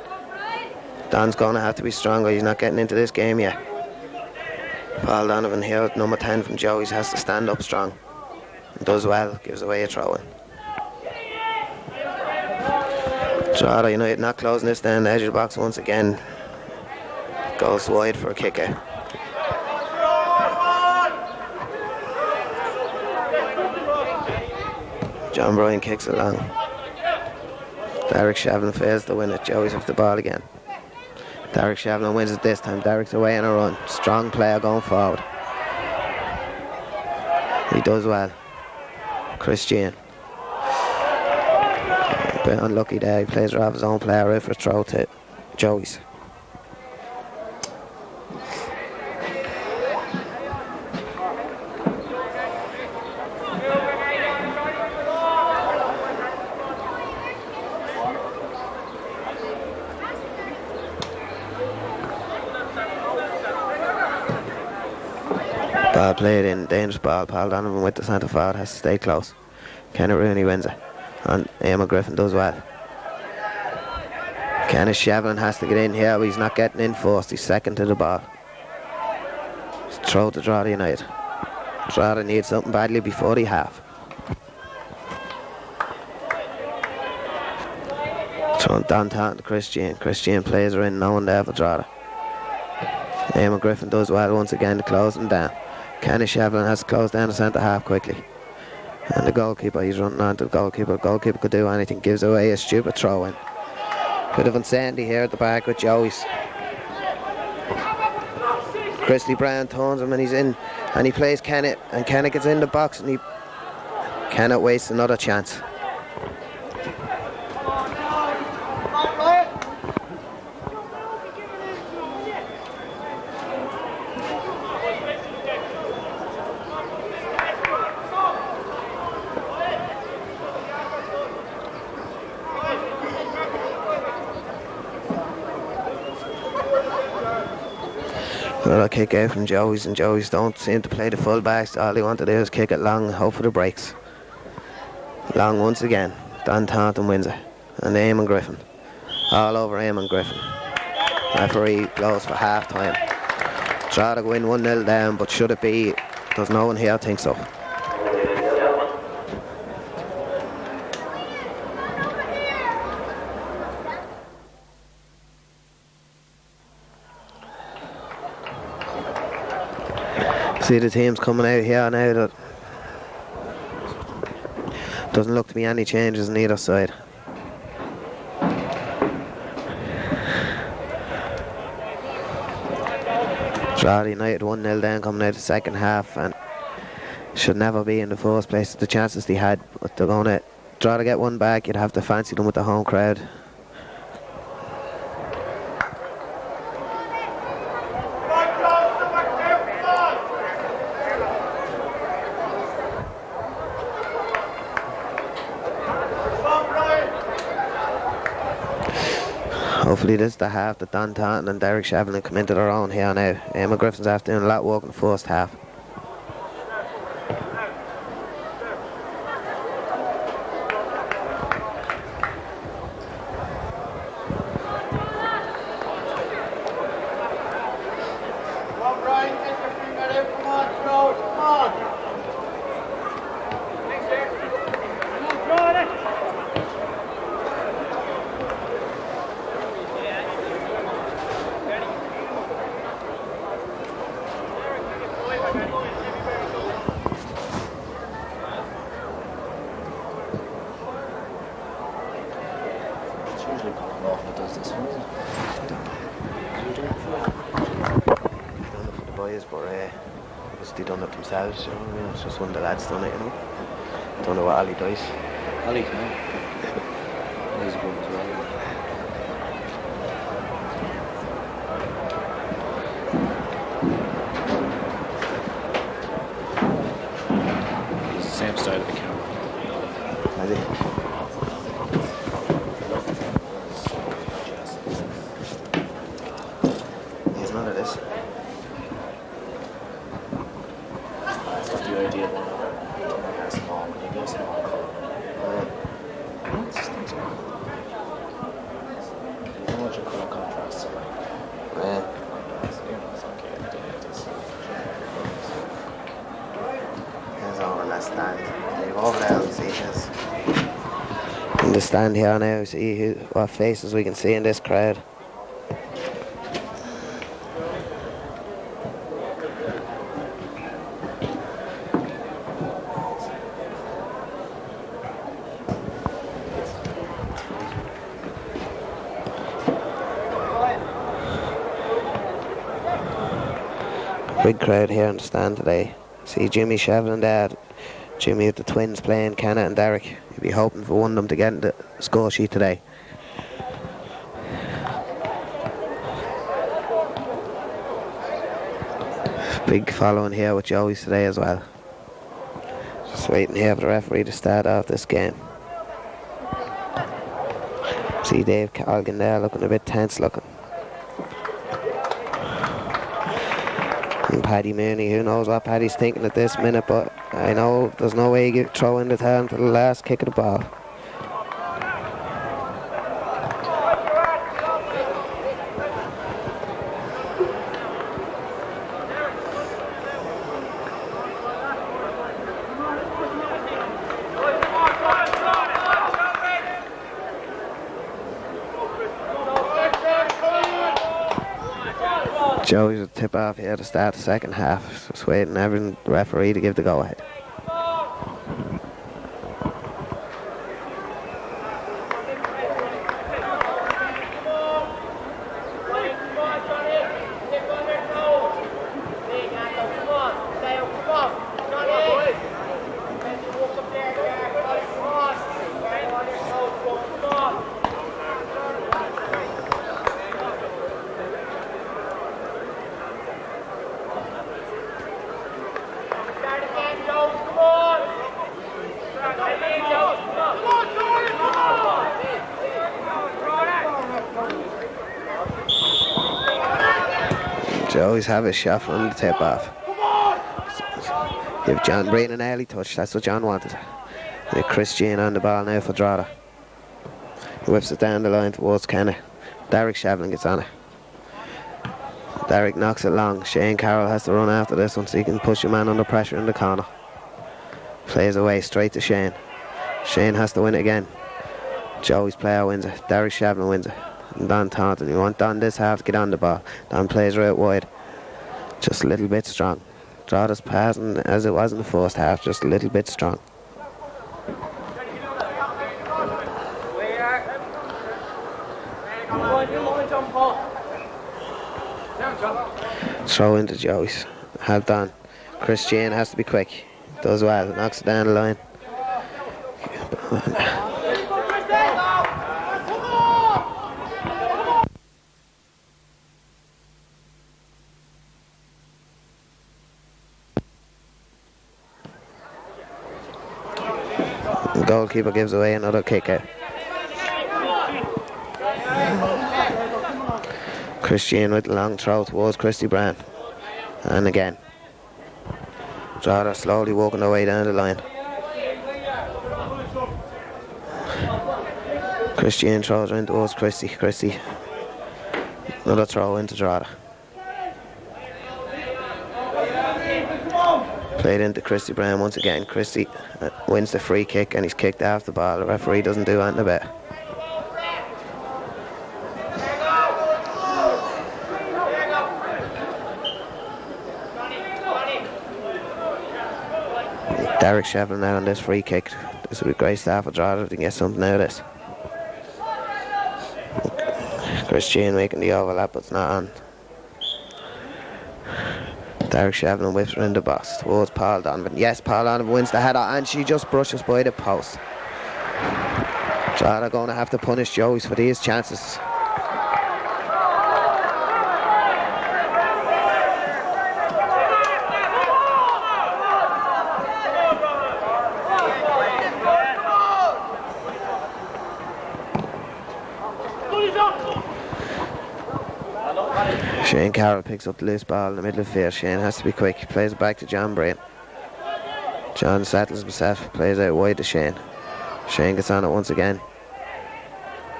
A: Don's going to have to be stronger. He's not getting into this game yet. Paul Donovan here, number 10 from Joey's, has to stand up strong. And does well, gives away a throw in. Drogheda United not closing this down the edge of the box once again. Goes wide for a kick out. John Bryan kicks it long. Derek Shevlin fails to win it. Joey's off the ball again. Derek Shevlin wins it this time. Derek's away on a run. Strong player going forward. He does well. Christian. A bit unlucky there. He plays right off his own player out for a throw to Joey's. Ball played in, dangerous ball. Paul Donovan with the centre forward has to stay close. Kenneth Rooney wins it, and Eamon Griffin does well. Kenneth Shevlin has to get in here, but he's not getting in first. He's second to the ball. Throw to Drogheda United. Drogheda needs something badly before the half. Throwing Don Taunton to Christian. Christian plays her in, no one there for Drogheda. Eamon Griffin does well once again to close them down. Kenneth Shevlin has to close down the centre half quickly. And the goalkeeper, he's running on to the goalkeeper. The goalkeeper could do anything, gives away a stupid throw in. Bit of uncertainty here at the back with Joey's. Christy Brown turns him and he's in, and he plays Kenneth, and Kenneth gets in the box, and Kenneth wastes another chance. Another kick out from Joey's, and Joey's don't seem to play the full backs. All they want to do is kick it long and hope for the breaks. Long once again. Don Taunton wins it. And Eamon Griffin. All over Eamon Griffin. Referee blows for half time. Try to win 1-0 down, but should it be? Does no one here think so? See the teams coming out here now. That doesn't look to be any changes on either side. Drogheda United 1-0 down coming out the second half, and should never be in the first place. The chances they had, but they're going to try to get one back. You'd have to fancy them with the home crowd. Hopefully this is the half that Don Taunton and Derek Shevlin come into their own here now. Eamon Griffin's after doing a lot of work in the first half. Themselves, you know what I mean? It's just one of the lads done it, you know. Don't know what Ali does.
C: Ali, no. He's good as well. He's the same style of the camera.
A: Has he? He's none of this. In the stand here now, see what faces we can see in this crowd. Big crowd here in the stand today. See Jimmy Shevlin there. Jimmy with the twins playing, Kenna and Derek. He'll be hoping for one of them to get in the score sheet today. Big following here with Joey's today as well. Just waiting here for the referee to start off this game. See Dave Colgan there looking a bit tense looking. And Paddy Mooney, who knows what Paddy's thinking at this minute, but I know there's no way you throw in the towel to the last kick of the ball. Joey's a tip off here to start the second half. Just waiting every referee to give the go ahead. Joey's have a shot from the tip off. Give John Breen an early touch, that's what John wanted. With Chris Jean on the ball now for Drogheda. He whips it down the line towards Kenna. Derek Shevlin gets on it. Derek knocks it long. Shane Carroll has to run after this one so he can push your man under pressure in the corner. Plays away straight to Shane. Shane has to win it again. Joey's player wins it. Derek Shevlin wins it. And Don Taunton. You want Don this half to get on the ball. Don plays right wide. Just a little bit strong. Drogheda's passing as it was in the first half. Just a little bit strong. Throw into Joey's. Helped on. Chris Jane has to be quick. Does well. Knocks it down the line. The goalkeeper gives away another kick out. Christian with the long throw towards Christy Brown. And again. Drogheda slowly walking their way down the line. Christian throws in towards Christy. Christy. Another throw into Drogheda. Played into Christy Brown once again. Christy wins the free kick and he's kicked off the ball. The referee doesn't do anything about it. Derek Shevlin now on this free kick. This will be great start for Drogheda to get something out of this. Christian making the overlap, but it's not on. Derek Shevlin whips her in the box towards Paul Donovan. Yes, Paul Donovan wins the header and she just brushes by the post. Drogheda going to have to punish Joey's for these chances. Shane Carroll picks up the loose ball in the middle of the field. Shane has to be quick. He plays it back to John Breen. John settles himself. Plays out wide to Shane. Shane gets on it once again.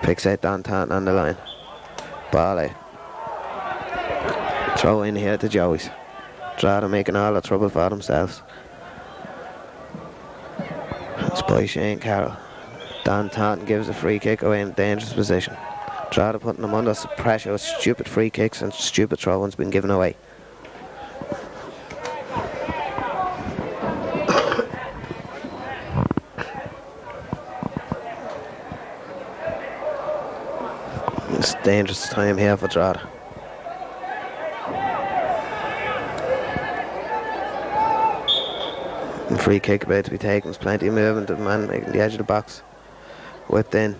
A: Picks out Don Taunton on the line. Ball out. Throw in here to Joey's. Drogheda making all the trouble for themselves. It's by Shane Carroll. Don Taunton gives a free kick away in a dangerous position. Drogheda putting them under pressure with stupid free kicks and stupid throw-ins being given away. It's dangerous time here for Drogheda. Free kick about to be taken. There's plenty of movement. The man making the edge of the box. Whipped in.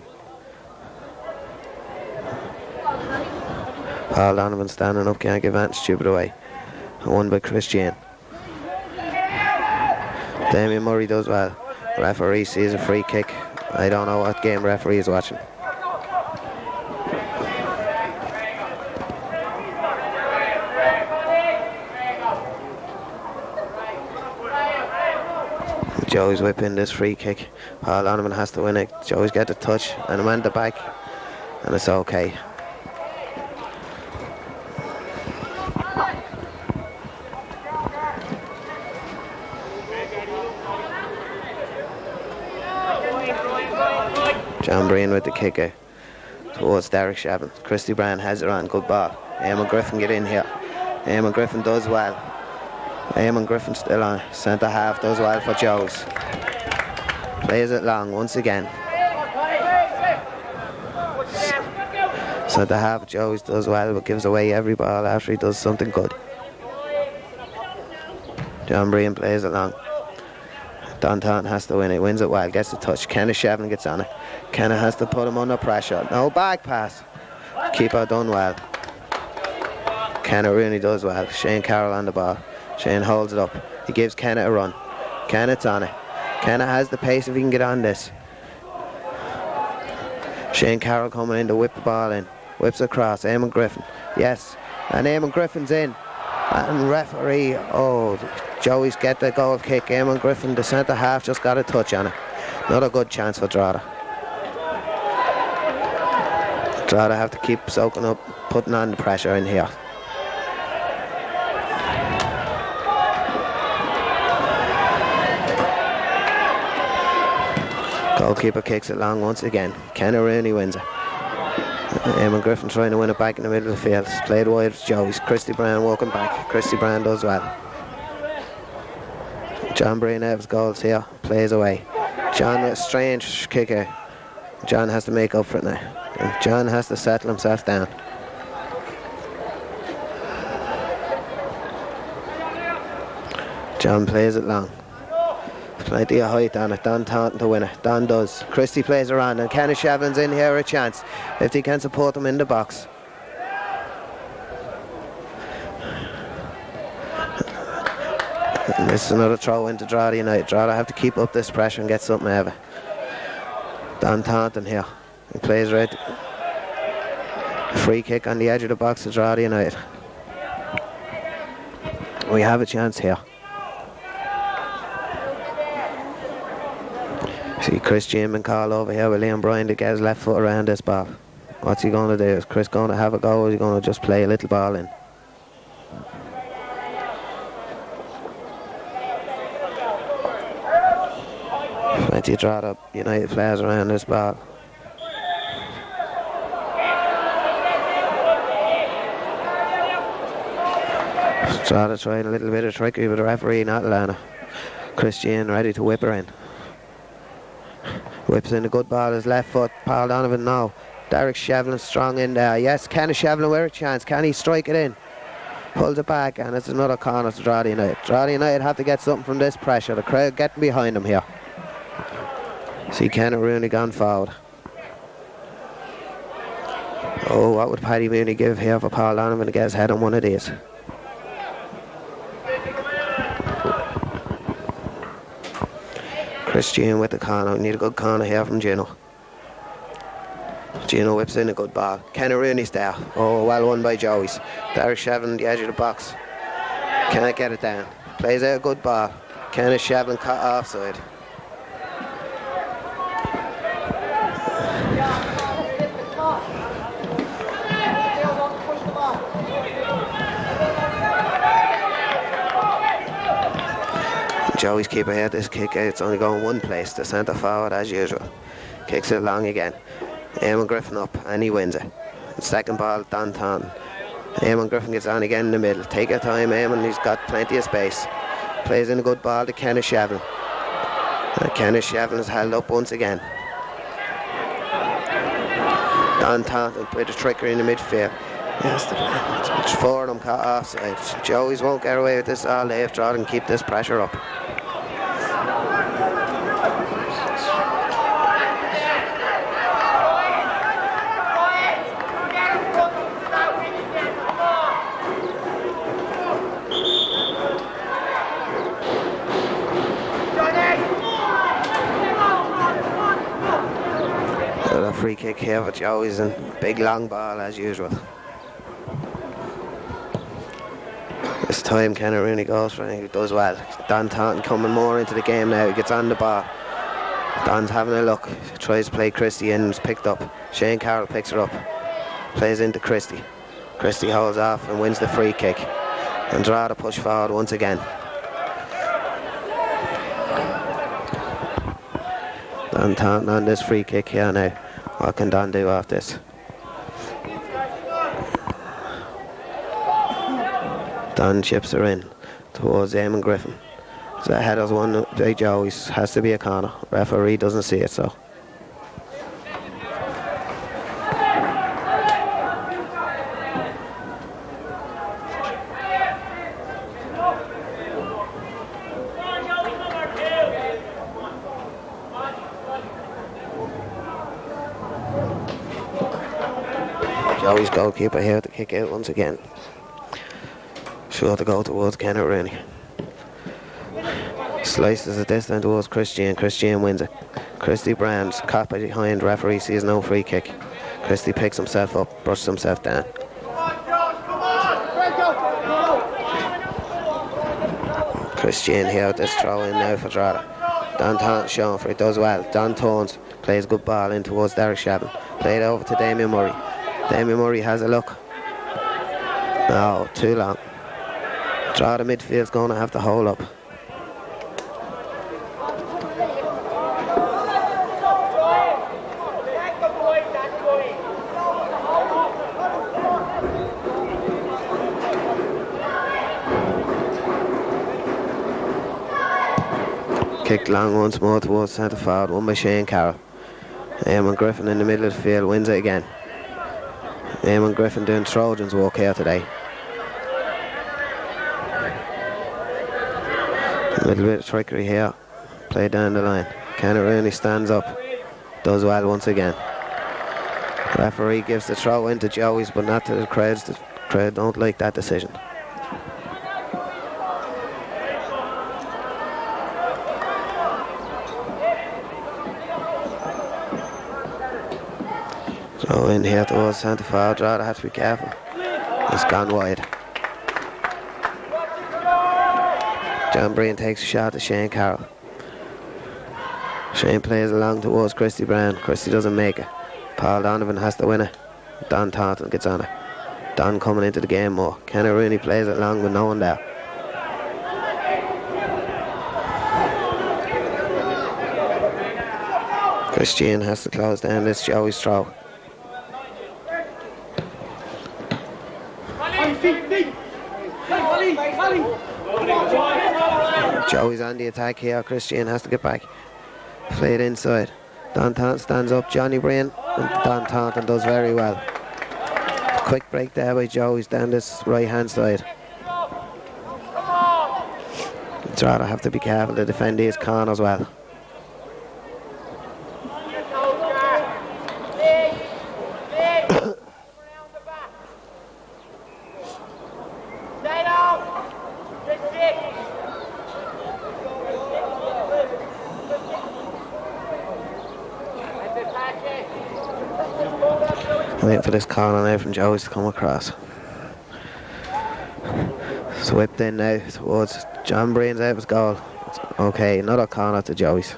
A: Paul Donovan standing up, can't give advantage, stupid away. Won by Christian. Damien Murray does well. Referee sees a free kick. I don't know what game referee is watching. Joey's whipping this free kick. Paul Donovan has to win it. Joey's got the touch and went the back, and it's okay. John Breen with the kicker towards Derek Shabin. Christy Brand has it on. Good ball. Eamon Griffin get in here. Eamon Griffin does well. Eamon Griffin still on. Centre half does well for Joes. Plays it long once again. Centre half Joes does well but gives away every ball after he does something good. John Breen plays it long. Don Taunton has to win it. Wins it well. Gets the touch. Kenneth Shevlin gets on it. Kenneth has to put him under pressure. No back pass. Keeper done well. Kenneth Rooney does well. Shane Carroll on the ball. Shane holds it up. He gives Kenneth a run. Kenneth's on it. Kenneth has the pace if he can get on this. Shane Carroll coming in to whip the ball in. Whips across. Eamon Griffin. Yes. And Eamon Griffin's in. And referee, Joey's get the goal kick. Eamon Griffin, the centre half, just got a touch on it. Not a good chance for Drogheda. Drogheda have to keep soaking up, putting on the pressure in here. Goalkeeper kicks it long once again. Kenneth Rooney wins it. Eamon Griffin trying to win it back in the middle of the field. It's played wide for Joey's. Christy Brown walking back. Christy Brown does well. John Breen has goals here. Plays away. John, a strange kicker. John has to make up for it now. And John has to settle himself down. John plays it long. Plenty of height on it. Don Taunton to win it. Don does. Christie plays around and Kenneth Shevlin's in here a chance if he can support him in the box. And this is another throw into Drogheda United. Drogheda have to keep up this pressure and get something out of it. Don Taunton here. He plays right. Free kick on the edge of the box to Drogheda United. We have a chance here. See Chris Jim call over here with Liam Bryan to get his left foot around this ball. What's he going to do? Is Chris going to have a go or is he going to just play a little ball in? Plenty of Drogheda United players around this ball. Drogheda trying a little bit of trickery with the referee not allowing it. Christian ready to whip her in. Whips in a good ball, his left foot. Paul Donovan now. Derek Shevlin strong in there. Yes, Kenneth Shevlin with a chance. Can he strike it in? Pulls it back and it's another corner to Drogheda United. Drogheda United have to get something from this pressure. The crowd getting behind them here. See Kenneth Rooney gone forward. Oh, what would Paddy Mooney give here for Paul Donovan to get his head on one of these? Christian with the corner. We need a good corner here from Gino. Gino whips in a good ball. Kenneth Rooney's there. Oh, well won by Joey's. Derek Shevlin on the edge of the box. Can't get it down. Plays out a good ball. Kenneth Shevlin cut offside. Joey's keeper here, this kick, it's only going one place, the centre forward as usual. Kicks it long again. Eamon Griffin up and he wins it. Second ball, Don Taunton. Eamon Griffin gets on again in the middle. Take your time, Eamon, he's got plenty of space. Plays in a good ball to Kenneth Shevlin. Kenneth Shevlin is held up once again. Don Taunton with a trickery in the midfield. Yes, four of them caught offside. Joey's won't get away with this all day if Drogheda can keep this pressure up. Free kick here for Joey's and big long ball as usual. This time Kenneth Rooney goes for it, he does well. Don Taunton coming more into the game now, he gets on the ball. Don's having a look, tries to play Christie in, it's picked up. Shane Carroll picks her up, plays into Christie. Christie holds off and wins the free kick. And Drogheda push forward once again. Don Taunton on this free kick here now. What can Don do off this? Don chips her in towards Eamon Griffin. So that header's one by Joey's, has to be a corner. Referee doesn't see it, so. Joey's goalkeeper here to kick out once again. Sure to go towards Kenneth Rooney. Slices it this time towards Christian. Christian wins it. Christie Brown's caught behind. Referee sees no free kick. Christie picks himself up, brushes himself down. Christian here with this throw in now for Drogheda. Don Taunton showing for it, does well. Don Tones plays a good ball in towards Derek Shabin. Played over to Damien Murray. Damien Murray has a look. No, too long. Drogheda midfield's going to have to hold up. Kicked long once more towards centre forward, won by Shane Carroll. Eamon Griffin in the middle of the field wins it again. Eamon Griffin doing Trojans work here today. A little bit of trickery here. Play down the line. Kenneth Rooney stands up. Does well once again. Referee gives the throw into Joey's, but not to the crowds. The crowd don't like that decision. Throw in here towards centre forward. Drogheda have to be careful. It's gone wide. John Breen takes a shot at Shane Carroll. Shane plays along towards Christie Brown. Christie doesn't make it. Paul Donovan has to win it. Don Taunton gets on it. Don coming into the game more. Kenneth Rooney plays it long with no one there. Christian has to close down this Joey's throw. Joey's on the attack here. Christian has to get back. Played inside. Don Taunton stands up. Johnny Breen. And Don Taunton does very well. Quick break there by Joey's down this right hand side. Drogheda have to be careful to defend his corner as well. Waiting for this corner now from Joey's to come across. Swept in now towards John Breen's out of his goal. Okay, another corner to Joey's.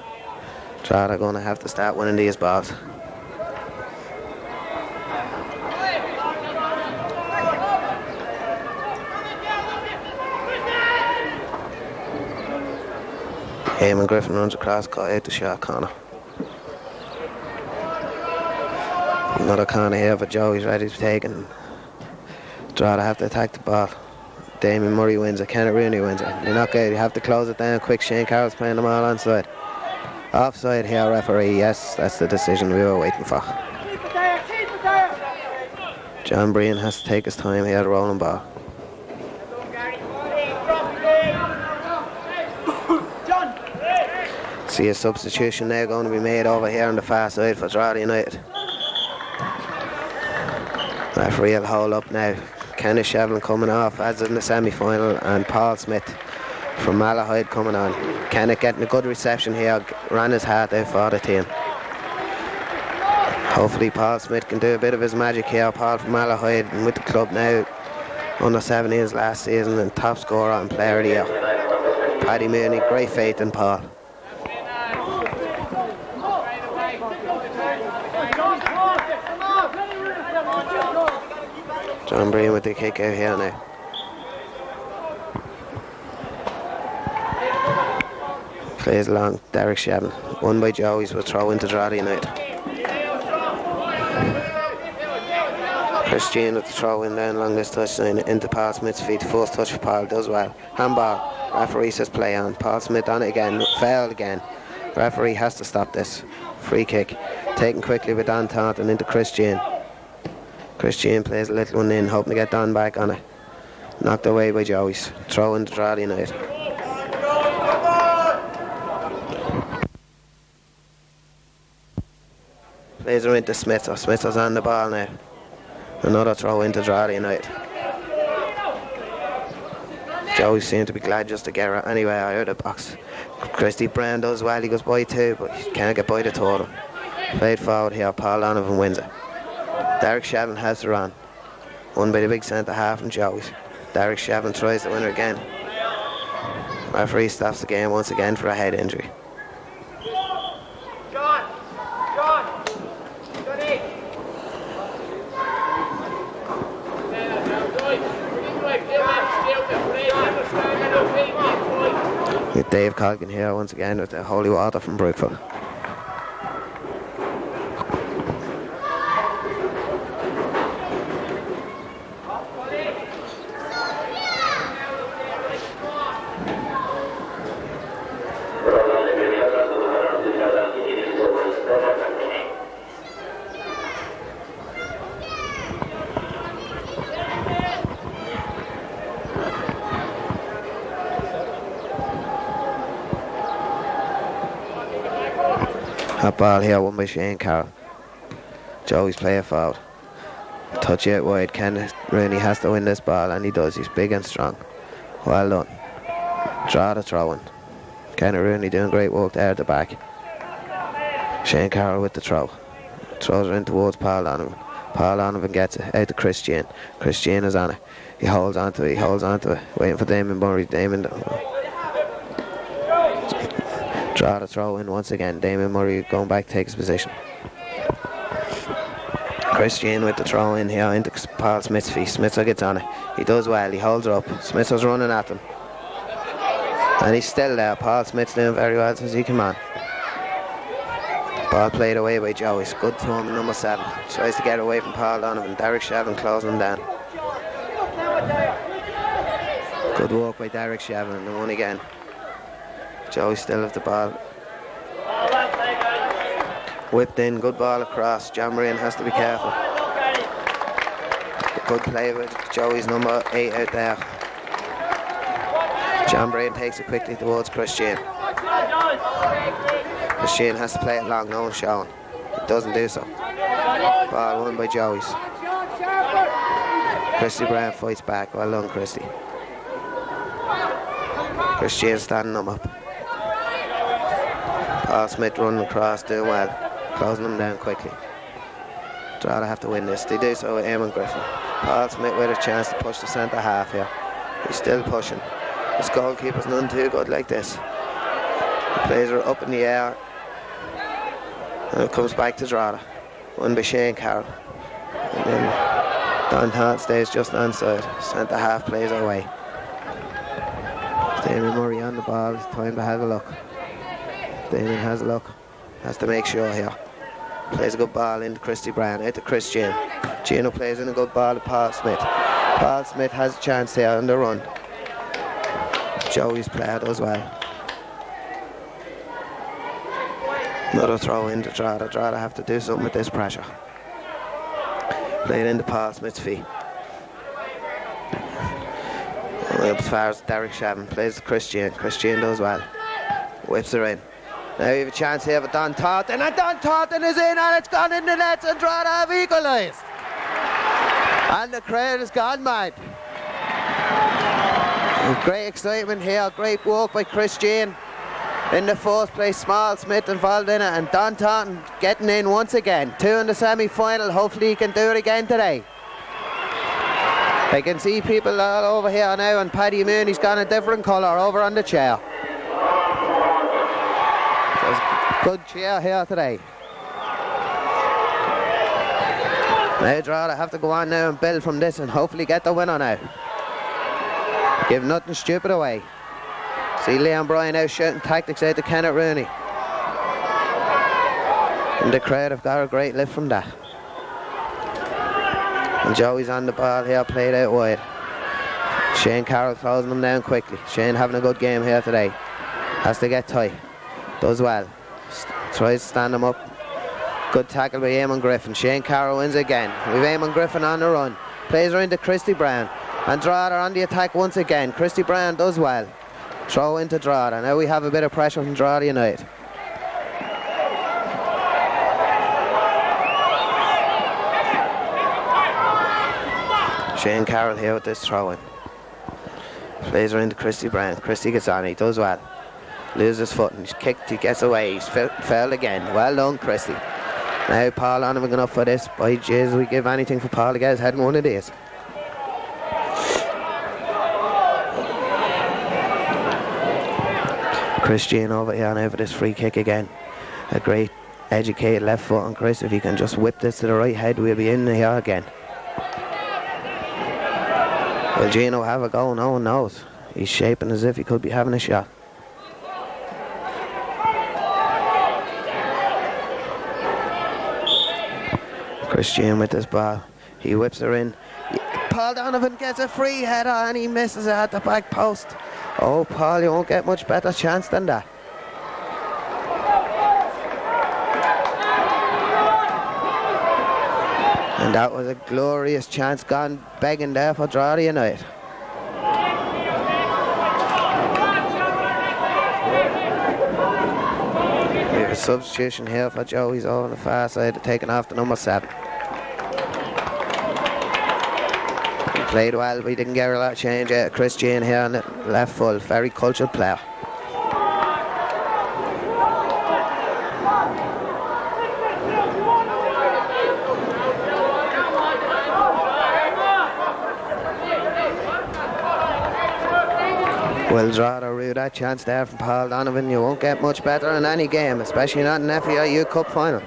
A: Drogheda going to have to start winning these balls. Eamon Griffin runs across, caught out the short corner. Another corner here for Joey's ready to take, and Drogheda have to attack the ball. Damien Murray wins it, Kenneth Rooney wins it. You're not good, you have to close it down quick. Shane Carroll's playing them all onside. Offside here, referee. Yes, that's the decision we were waiting for. John Breen has to take his time here, the rolling ball. See a substitution now going to be made over here on the far side for Drogheda United. Referee will hold up now. Kenneth Shevlin coming off as in the semi-final, and Paul Smith from Malahide coming on. Kenneth getting a good reception here, ran his heart out for the team. Hopefully Paul Smith can do a bit of his magic here. Paul from Malahide and with the club now. Under 17s last season and top scorer and player of the year. Paddy Mooney, great faith in Paul. John Breen with the kick out here now. Plays along, Derek Shevin. Won by Joey's will throw into Drogheda United. Christian with the throw in down along this touchline into Paul Smith's feet. First touch for Paul, does well. Handball. Referee says play on. Paul Smith on it again. Fouled again. Referee has to stop this. Free kick. Taken quickly with Don Taunton into Christian. Christian plays a little one in, hoping to get Don back on it. Knocked away by Joey's. Throw into Drogheda United. Plays her into Smith. Smith is on the ball now. Another throw into Drogheda United. Joey seemed to be glad just to get her anyway out of the box. Christy Brown does well, he goes by two, but he can't get by the total. Played forward here, Paul Donovan wins it. Derek Shevin has the run. Won by the big centre half from Joey's. Derek Shevin tries to win her again. Referee stops the game once again for a head injury. With Dave Colgan here once again with the holy water from Brookville. That ball here won by Shane Carroll. Joey's player forward. Touch out wide. Kenneth Rooney has to win this ball, and he does. He's big and strong. Well done. Draw the throw in. Kenneth Rooney doing great work there at the back. Shane Carroll with the throw. Throws her in towards Paul Donovan. Paul Donovan gets it out to Christian. Christian is on it. He holds on to it. Waiting for Damon Murray. Draw the throw in once again. Damon Murray going back to take his position. Christian with the throw in here into Paul Smith's feet. Smith gets on it. He does well. He holds her up. Smith was running at him. And he's still there. Paul Smith's doing very well since he came on. Ball played away by Joey's. Good to him, number 7. Tries to get away from Paul Donovan. Derek Shevin closing him down. Good work by Derek Shevin and the one again. Joey still has the ball. Whipped in, good ball across. John Moran has to be careful. Good play with Joey's number 8 out there. John Moran takes it quickly towards Christian. Christian has to play it long, no one's showing. He doesn't do so. Ball won by Joey's. Christy Brown fights back. Well done, Christy. Christian standing him up. Paul Smith running across, doing well, closing them down quickly. Drogheda have to win this. They do so with Eamon Griffin. Paul Smith with a chance to push the centre half here. He's still pushing. His goalkeeper's none too good like this. He plays her up in the air. And it comes back to Drogheda. Won by Shane Carroll. And then Don Hart stays just onside. Centre half plays away. Damien Murray on the ball. It's time to have a look. Damien has a look. Has to make sure here. Plays a good ball into Christy Brown. Out to Christian. Gino plays in a good ball to Paul Smith. Paul Smith has a chance here on the run. Joey's player does well. Another throw into Drogheda. Drogheda have to do something with this pressure. Played into Paul Smith's feet. As far as Derek Shevin plays to Christian. Christian does well. Whips her in. Now we have a chance here for Don Taunton, and Don Taunton is in, and it's gone in the nets, and Drogheda have equalised. And the crowd has gone mad. Great excitement here, great work by Christian. In the fourth place, Small Smith involved in it, and Don Taunton getting in once again. 2 in the semi-final. Hopefully he can do it again today. I can see people all over here now, and Paddy Mooney's gone a different colour over on the chair. There's a good chair here today. Now Drogheda have to go on now and build from this and hopefully get the winner now. Give nothing stupid away. See Liam Bryan out shouting tactics out to Kenneth Rooney. And the crowd have got a great lift from that. And Joey's on the ball here, played out wide. Shane Carroll closing them down quickly. Shane having a good game here today. Has to get tight. Does well. Tries to stand him up. Good tackle by Eamon Griffin. Shane Carroll wins again. We've Eamon Griffin on the run. Plays her into Christy Brown. And Drogheda on the attack once again. Christy Brown does well. Throw into Drogheda. Now we have a bit of pressure from Drogheda United. Shane Carroll here with this throw in. Plays her into Christy Brown. Christy gets on. He does well. Loses his foot and he's kicked. He gets away. He's fell again. Well done, Christy. Now Paul Donovan going up for this. By Jesus, we give anything for Paul to get his head in one of these. Christian over here now for this free kick again. A great educated left foot on Chris. If he can just whip this to the right head, we'll be in here again. Will Gino have a go? No one knows. He's shaping as if he could be having a shot. Christian with this ball. He whips her in. Paul Donovan gets a free header and he misses it at the back post. Oh, Paul, you won't get much better chance than that. And that was a glorious chance gone begging there for Drogheda United. We have a substitution here for Joey's over on the far side, taking off the number 7. He played well, but he didn't get a lot of change out of Chris Jane here on the left full. Very cultured player. Well, Drogheda rue that chance there from Paul Donovan. You won't get much better in any game, especially not in FAI Youth Cup Final.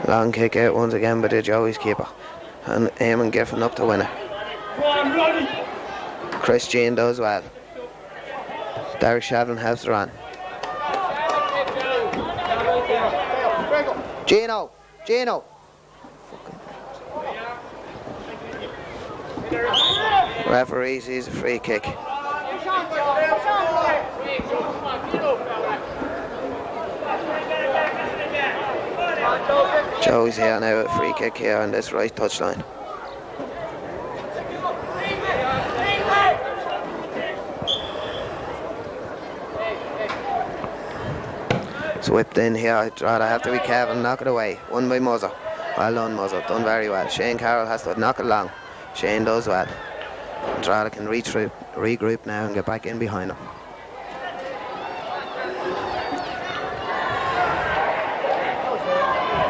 A: Long kick out once again by the Joey's keeper. And Eamon Giffen up to win it. Chris Jean does well. Derek Shadlin helps her on. Gino. Referee sees a free kick. Joey's here now with a free kick here on this right touchline. It's whipped in here. Drogheda have to be careful and knock it away. Won by Muzzer. Well done, Muzzer. Done very well. Shane Carroll has to knock it long. Shane does well. Drogheda can regroup now and get back in behind him.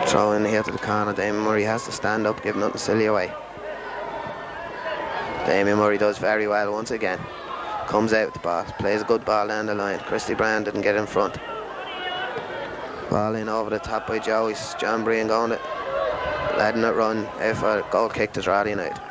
A: Throw in here to the corner. Damien Murray has to stand up, give nothing silly away. Damien Murray does very well once again. Comes out with the ball. Plays a good ball down the line. Christy Brand didn't get in front. Ball in over the top by Joey's. John Breen going it. Letting it run out for a goal kick to Drogheda United.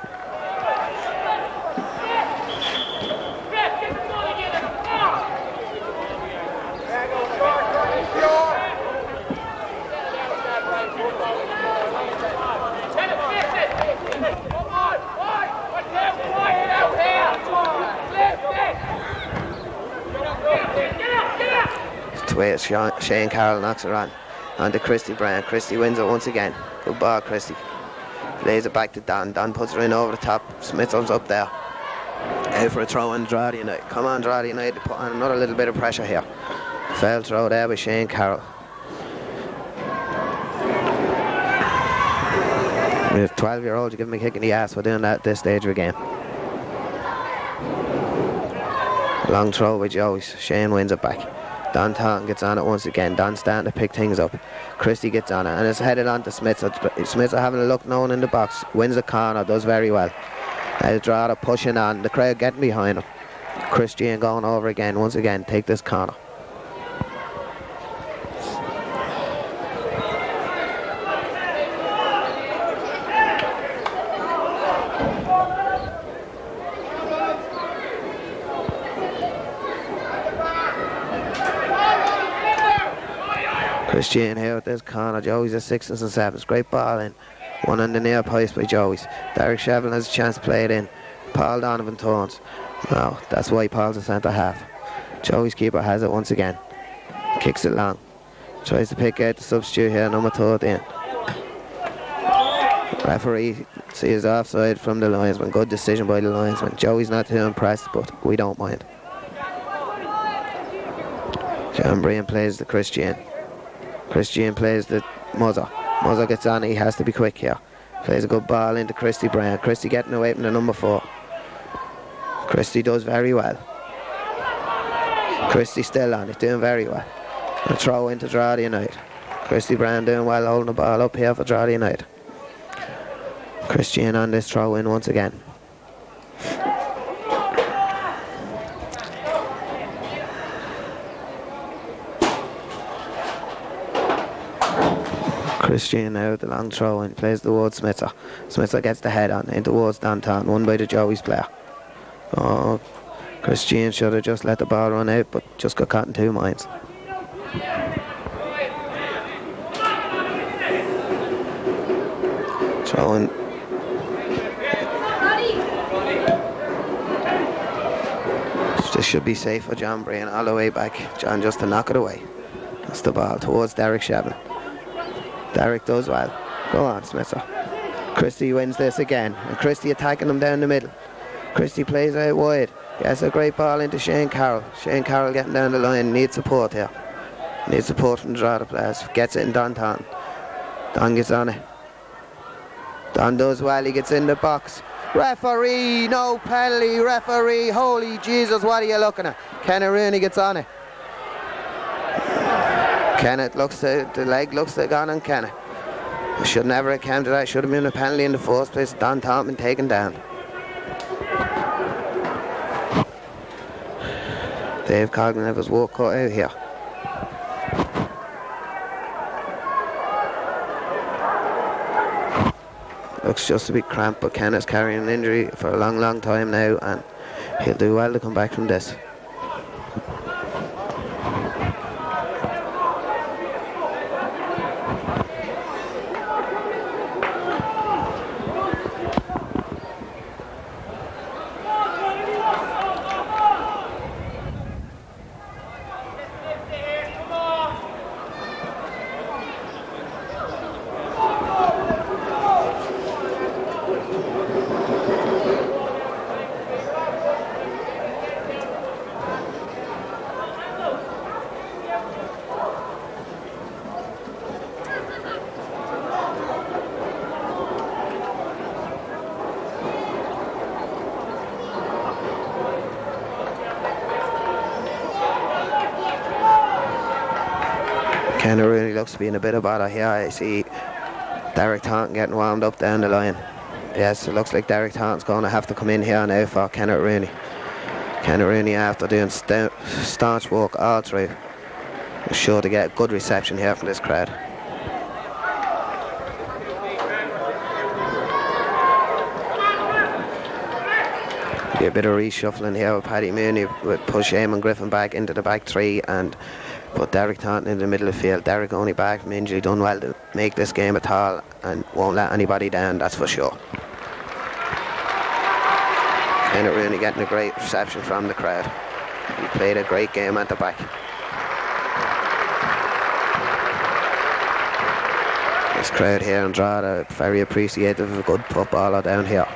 A: Shane Carroll knocks it on to Christy Bryan. Christy wins it once again. Good ball, Christy. Plays it back to Don. Don puts her in over the top. Smithson's up there. Out for a throw in Drogheda United. Come on, Drogheda United to put on another little bit of pressure here. Failed throw there by Shane Carroll. With 12-year-old, you give him a kick in the ass. We're doing that at this stage of the game. Long throw by Joey's. Shane wins it back. Don Taunton gets on it once again. Don's starting to pick things up. Christie gets on it and it's headed on to Smith. Smith are having a look, no one in the box. Wins the corner, does very well. Drogheda pushing on. The crowd getting behind him. Christian going over again, once again, take this corner. Christian here with this corner. Joey's at 6s and 7s. Great ball in. One on the near post by Joey's. Derek Shevlin has a chance to play it in. Paul Donovan turns. No, that's why Paul's a centre half. Joey's keeper has it once again. Kicks it long. Tries to pick out the substitute here, number 13. Referee sees offside from the linesman. Good decision by the linesman. Joey's not too impressed, but we don't mind. John Breen plays the Christian. Christian plays the Muzzer. Muzzer gets on it. He has to be quick here. Plays a good ball into Christie Brown. Christie getting away from the number 4. Christie does very well. Christie still on it, doing very well. A throw into Drogheda United. Christie Brown doing well, holding the ball up here for Drogheda United. Christian on this throw in once again. Christian now with the long throw in, plays towards Smither. Smither gets the head on in towards Danton, won by the Joey's player. Oh, Christian should have just let the ball run out, but just got caught in 2 minds. Throwing. This should be safe for John Breen all the way back. John just to knock it away. That's the ball towards Derek Shevlin. Derek does well. Go on, Smither. Christie wins this again. And Christie attacking him down the middle. Christie plays out wide. Gets a great ball into Shane Carroll. Shane Carroll getting down the line. Needs support here. Needs support from the Drogheda players. Gets it in Don Taunton. Don gets on it. Don does well. He gets in the box. Referee, no penalty. Referee, holy Jesus, what are you looking at? Kenneth Rooney gets on it. Kenneth looks to, the leg looks to gone on Kenneth. Should never have come to that. Should have been a penalty in the first place. Don Taunton taken down. Dave Coglan have his work cut out here. Looks just a bit cramped, but Kenneth's carrying an injury for a long time now, and he'll do well to come back from this. Kenneth Rooney looks to be in a bit of bother here. I see Derek Taunton getting warmed up down the line. Yes, it looks like Derek Taunton's going to have to come in here now for Kenneth Rooney. Kenneth Rooney, after doing staunch work all through, is sure to get a good reception here from this crowd. Be a bit of reshuffling here with Paddy Mooney, with push Eamon Griffin back into the back 3 and put Derek Taunton in the middle of the field. Derek only back from injury, done well to make this game at all and won't let anybody down, that's for sure. Kenneth Rooney getting a great reception from the crowd. He played a great game at the back. This crowd here in Drogheda very appreciative of a good footballer down here.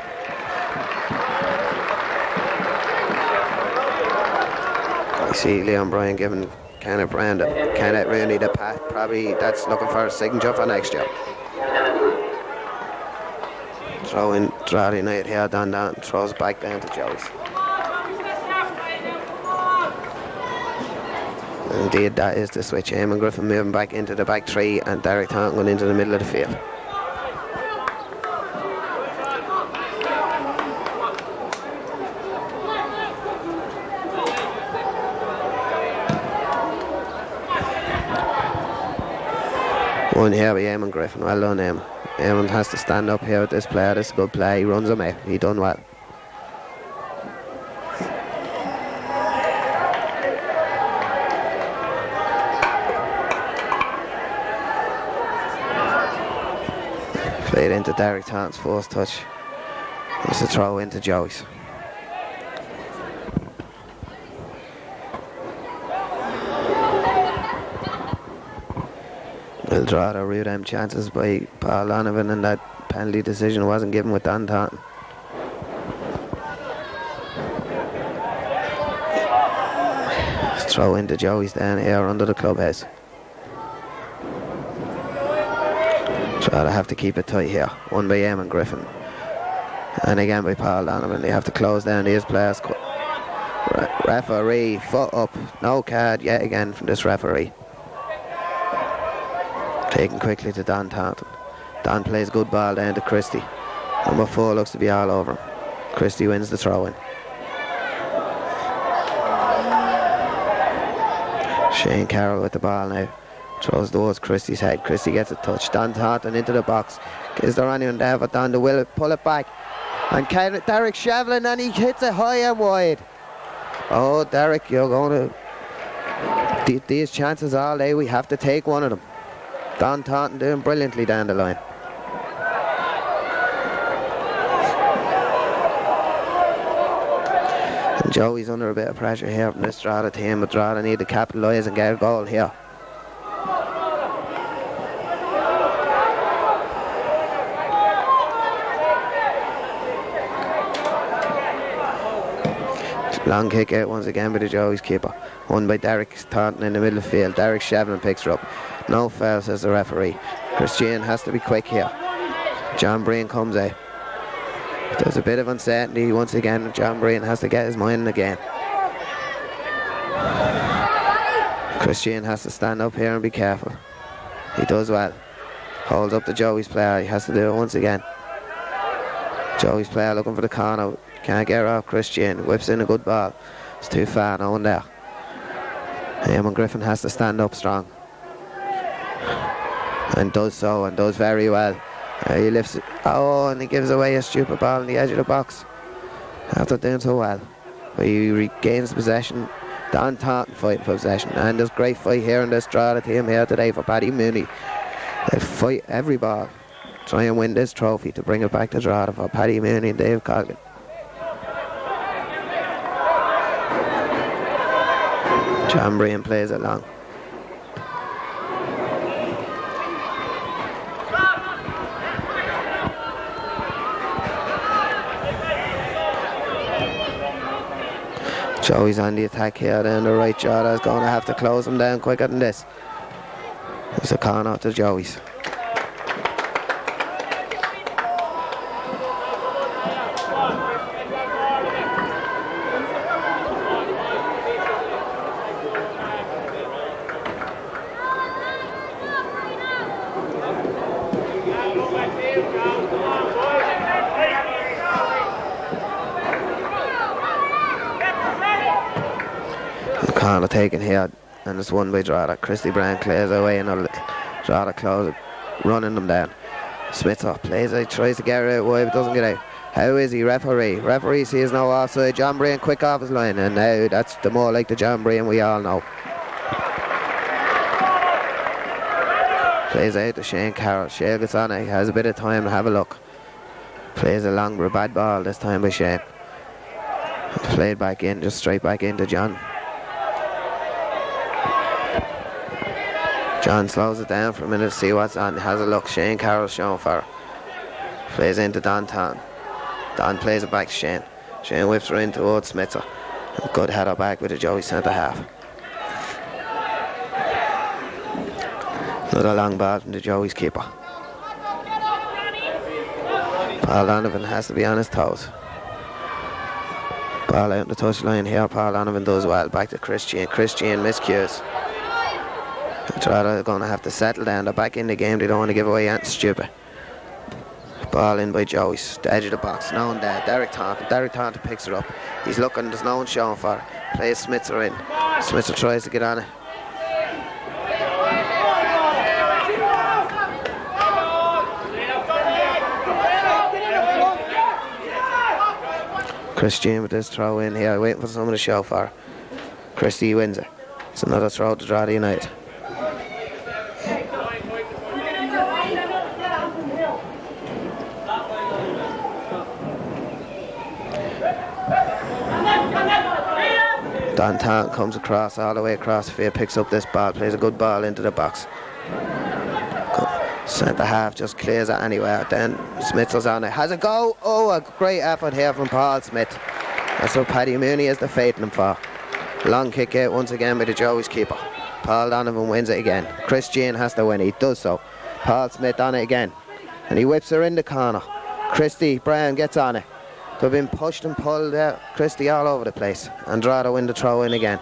A: I see Leon Bryan giving Kenneth Rooney the pat. Probably that's looking for a signature for next year. Throw in Drogheda United here, down, throws back down to Joey's. Indeed, that is the switch. Eamon Griffin moving back into the back three, and Derek Taunton going into the middle of the field. One here by Eamon Griffin. Well done, Eamon. Eamon has to stand up here with this player. This is a good play. He runs him out. He done well. Played into Derek Taunton's first touch. It's a throw into Joyce. Will Drogheda rue them chances by Paul Donovan, and that penalty decision wasn't given with Dan Taunton. Throw into Joey's down here under the clubhouse. Drogheda have to keep it tight here. One by Eamon Griffin. And again by Paul Donovan. They have to close down these players. Referee, foot up. No card yet again from this referee. Taken quickly to Dan Taunton. Dan plays good ball down to Christie. Number 4 looks to be all over him. Christie wins the throw-in. Shane Carroll with the ball now. Throws towards Christie's head. Christie gets a touch. Dan Taunton into the box. Is there anyone there for Dan to will it? Pull it back. And Derek Shevlin, and he hits it high and wide. Oh, Derek, you're going to... These chances all day, we have to take one of them. Dan Taunton doing brilliantly down the line. And Joey's under a bit of pressure here from this Drogheda team, but Drogheda need to capitalise and get a goal here. Long kick out once again by the Joey's keeper. Won by Derek Taunton in the middle of the field. Derek Shevlin picks her up. No foul, says the referee. Christian has to be quick here. John Breen comes out. There's a bit of uncertainty once again. John Breen has to get his mind in the game. Christian has to stand up here and be careful. He does well. Holds up the Joey's player. He has to do it once again. Joey's player looking for the corner. Can't get her off Christian. Whips in a good ball. It's too far, no one there. Eamon Griffin has to stand up strong. And does so, and does very well. He lifts it. Oh, and he gives away a stupid ball on the edge of the box. After doing so well. But he regains possession. Dan Taunton fighting for possession. And there's great fight here in this Drogheda team here today for Paddy Mooney. They fight every ball. Try and win this trophy to bring it back to Drogheda for Paddy Mooney and Dave Colgan. John Breen plays it long. Joey's on the attack here down the right. Drogheda is going to have to close him down quicker than this. There's a corner to Joey's. Corner taken here, and it's won by Drogheda. Christy Brown clears away another little. Drogheda close it, running them down. Smith up, plays it, tries to get her out wide, but doesn't get out. How is he? Referee. Referee sees no offside. John Breen quick off his line, and now that's the more like the John Breen we all know. Plays out to Shane Carroll. Shane gets on it, he has a bit of time to have a look. Plays a long bad ball this time by Shane. Played back in, just straight back into John. John slows it down for a minute to see what's on. Has a look. Shane Carroll's showing for her. Plays into Don Taunton. Don plays it back to Shane. Shane whips her in towards Smitzer. Good header back with a Joey centre half. Another long ball from the Joey's keeper. Paul Donovan has to be on his toes. Ball out on the touchline here. Paul Donovan does well. Back to Christian. Christian miscues. Drogheda are going to have to settle down. They're back in the game. They don't want to give away anything stupid. Ball in by Joyce. The edge of the box. No one there. Derek Taunton. Derek Taunton picks it up. He's looking. There's no one showing for it. Plays Smitzer in. Smitzer tries to get on it. Christian with this throw in here, waiting for someone to show for her. Christie wins it. It's another throw to Drogheda United. Don Taunton comes across, all the way across the field, picks up this ball, plays a good ball into the box. Centre half just clears it anywhere. Then Smith's on it. Has a go. Oh, a great effort here from Paul Smith. That's what Paddy Mooney is defeating him for. Long kick out once again by the Joey's keeper. Paul Donovan wins it again. Chris Jean has to win. He does so. Paul Smith on it again. And he whips her in the corner. Christy Brown gets on it. They've been pushed and pulled out. Christy all over the place. And Drogheda win the throw in again.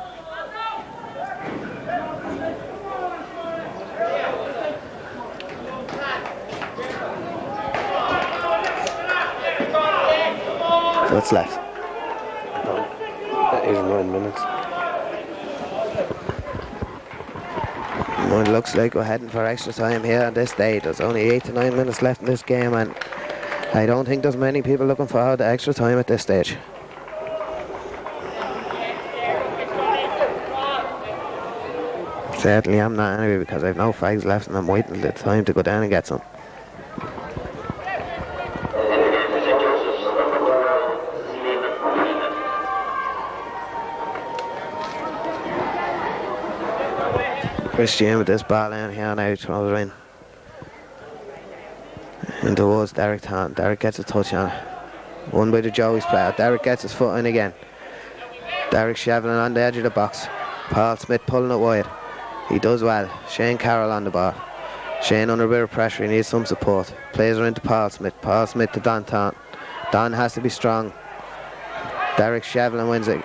A: What's left?
C: 8 or 9 minutes.
A: Well, it looks like we're heading for extra time here at this stage. There's only 8 to 9 minutes left in this game, and I don't think there's many people looking forward to extra time at this stage. Certainly I'm not anyway, because I've no fags left and I'm waiting till the time to go down and get some. Christian with this ball in here now, throws it in towards Derek Taunton. Derek gets a touch on it. Won by the Joey's player. Derek gets his foot in again. Derek Shevlin on the edge of the box. Paul Smith pulling it wide. He does well. Shane Carroll on the ball. Shane under a bit of pressure. He needs some support. Plays her into Paul Smith. Paul Smith to Don Taunton. Don has to be strong. Derek Shevlin wins it.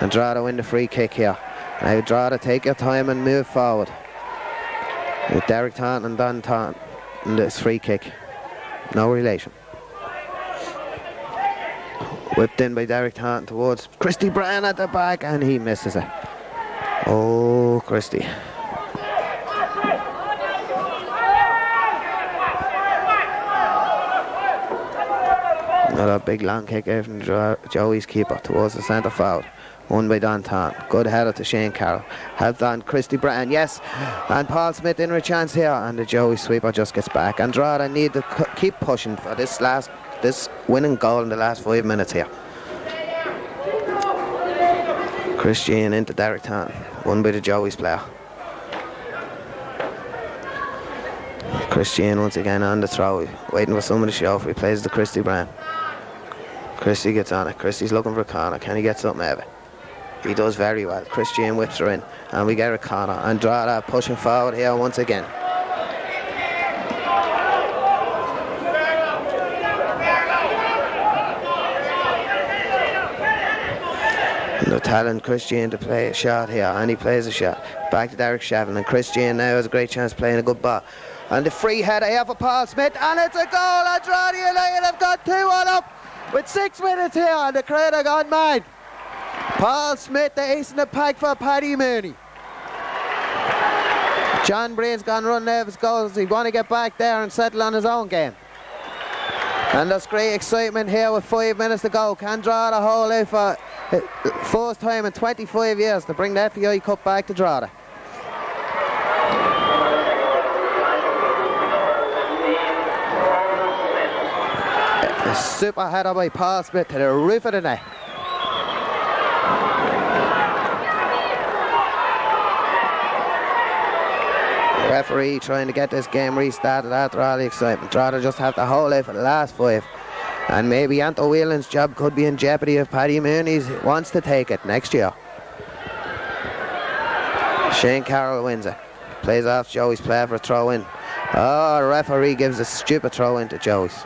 A: And Drogheda win the free kick here. Now Drogheda, take your time and move forward. With Derek Taunton and Don Taunton in this free kick. No relation. Whipped in by Derek Taunton towards Christy Bryan at the back, and he misses it. Oh, Christy. Another big long kick out from Joey's keeper towards the centre forward. Won by Don Taunton. Good header to Shane Carroll. Helped on Christy Bryan, yes. And Paul Smith in a chance here, and the Joey sweeper just gets back. And Drogheda need to keep pushing for this winning goal in the last 5 minutes here. Christian into Derek Taunton. Won by the Joey's player. Christian once again on the throw, waiting for someone to show off. He plays the Christy Bryan. Christy gets on it. Christy's looking for a corner. Can he get something out of it? He does very well. Christian whips her in, and we get a corner. And Drogheda pushing forward here once again. And they're telling Christian to play a shot here, and he plays a shot. Back to Derek Shevlin, and Christian now has a great chance playing a good ball. And the free header here for Paul Smith, and it's a goal. And Drogheda United have got 2-1 up with 6 minutes here, and the crowd are gone mad. Paul Smith, the ace in the pack for Paddy Mooney. John Breen's gone running out of his goals. He want to get back there and settle on his own game. And there's great excitement here with 5 minutes to go. Can Drogheda hold out for first time in 25 years to bring the FAI Cup back to Drogheda? A super header by Paul Smith to the roof of the net. Referee trying to get this game restarted after all the excitement. Drogheda just have to hold out for the last 5. And maybe Anto Whelan's job could be in jeopardy if Paddy Mooney wants to take it next year. Shane Carroll wins it. Plays off Joey's player for a throw in. Oh, the referee gives a stupid throw in to Joey's.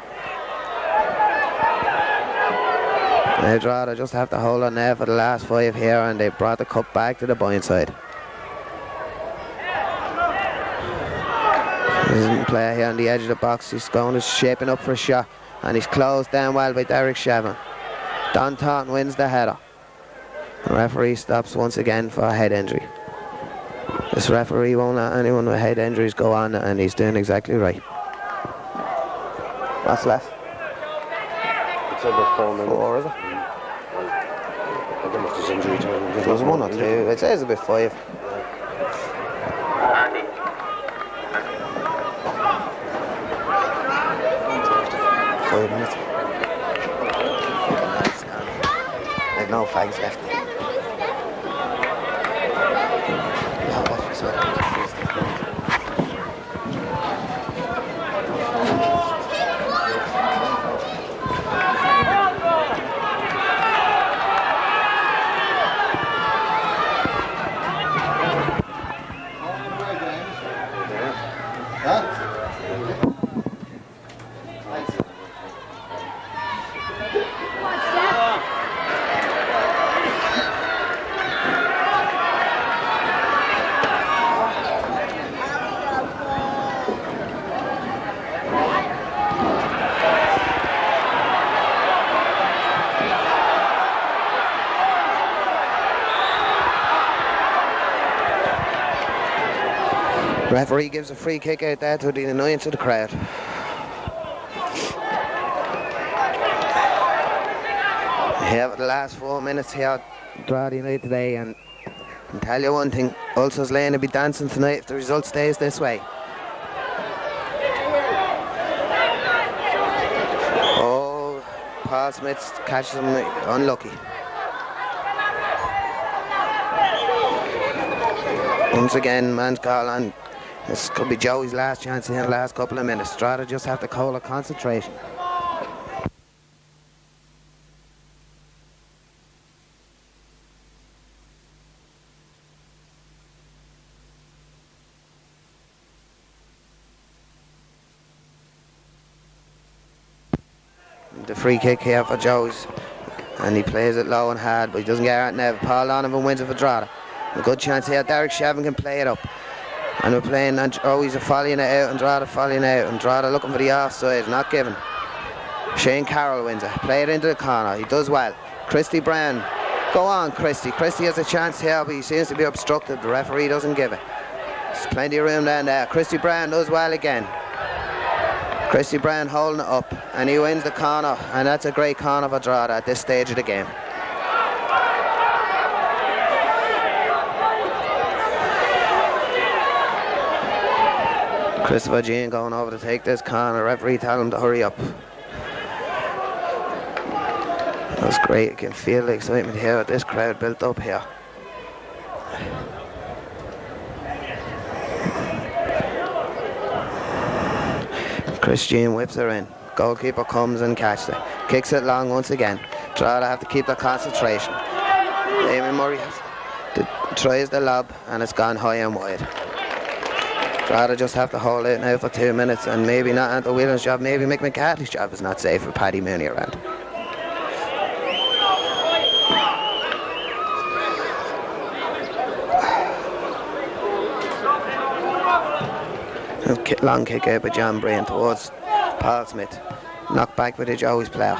A: Now Drogheda just have to hold on there for the last 5 here, and they brought the cup back to the blind side. There's a player here on the edge of the box. He's shaping up for a shot, and he's closed down well by Derek Shevin. Don Taunton wins the header. The referee stops once again for a head injury. This referee won't let anyone with head injuries go on, and he's doing exactly right. What's left?
C: It's over 4 minutes.
A: 4, is it?
C: I don't know if there's injury time.
A: There's 1 or 2. It says about 5.
B: Andy.
A: 5 minutes. There's no fags left. Referee gives a free kick out there to the annoyance of the crowd. Here for the last 4 minutes here at Drogheda United today, and I can tell you one thing, Ulster's Lane will be dancing tonight if the result stays this way. Oh, Paul Smith catches him unlucky. Once again, man's call on. This could be Joey's last chance in the last couple of minutes. Drogheda just have to call a concentration. The free kick here for Joey's, and he plays it low and hard, but he doesn't get out now. Paul Donovan wins it for Drogheda. A good chance here. Derek Shevin can play it up. And we're playing, and he's following it out, and Drogheda following out, and Drogheda looking for the offside, not given. Shane Carroll wins it. Play it into the corner. He does well. Christy Brown. Go on, Christy. Christy has a chance here, but he seems to be obstructed. The referee doesn't give it. There's plenty of room down there. Christy Brown does well again. Christy Brown holding it up, and he wins the corner, and that's a great corner for Drogheda at this stage of the game. Christopher Jean going over to take this corner. Referee telling him to hurry up. That was great. You can feel the excitement here with this crowd built up here. Chris Jean whips her in. Goalkeeper comes and catches it. Kicks it long once again. Drogheda have to keep their concentration. Damien Murray tries the lob, and it's gone high and wide. Drogheda just have to hold it now for 2 minutes, and maybe not Anthony Whelan's job, maybe Mick McCarthy's job is not safe with Paddy Mooney around. Long kick out by John Breen towards Paul Smith. Knocked back by the Joey's player.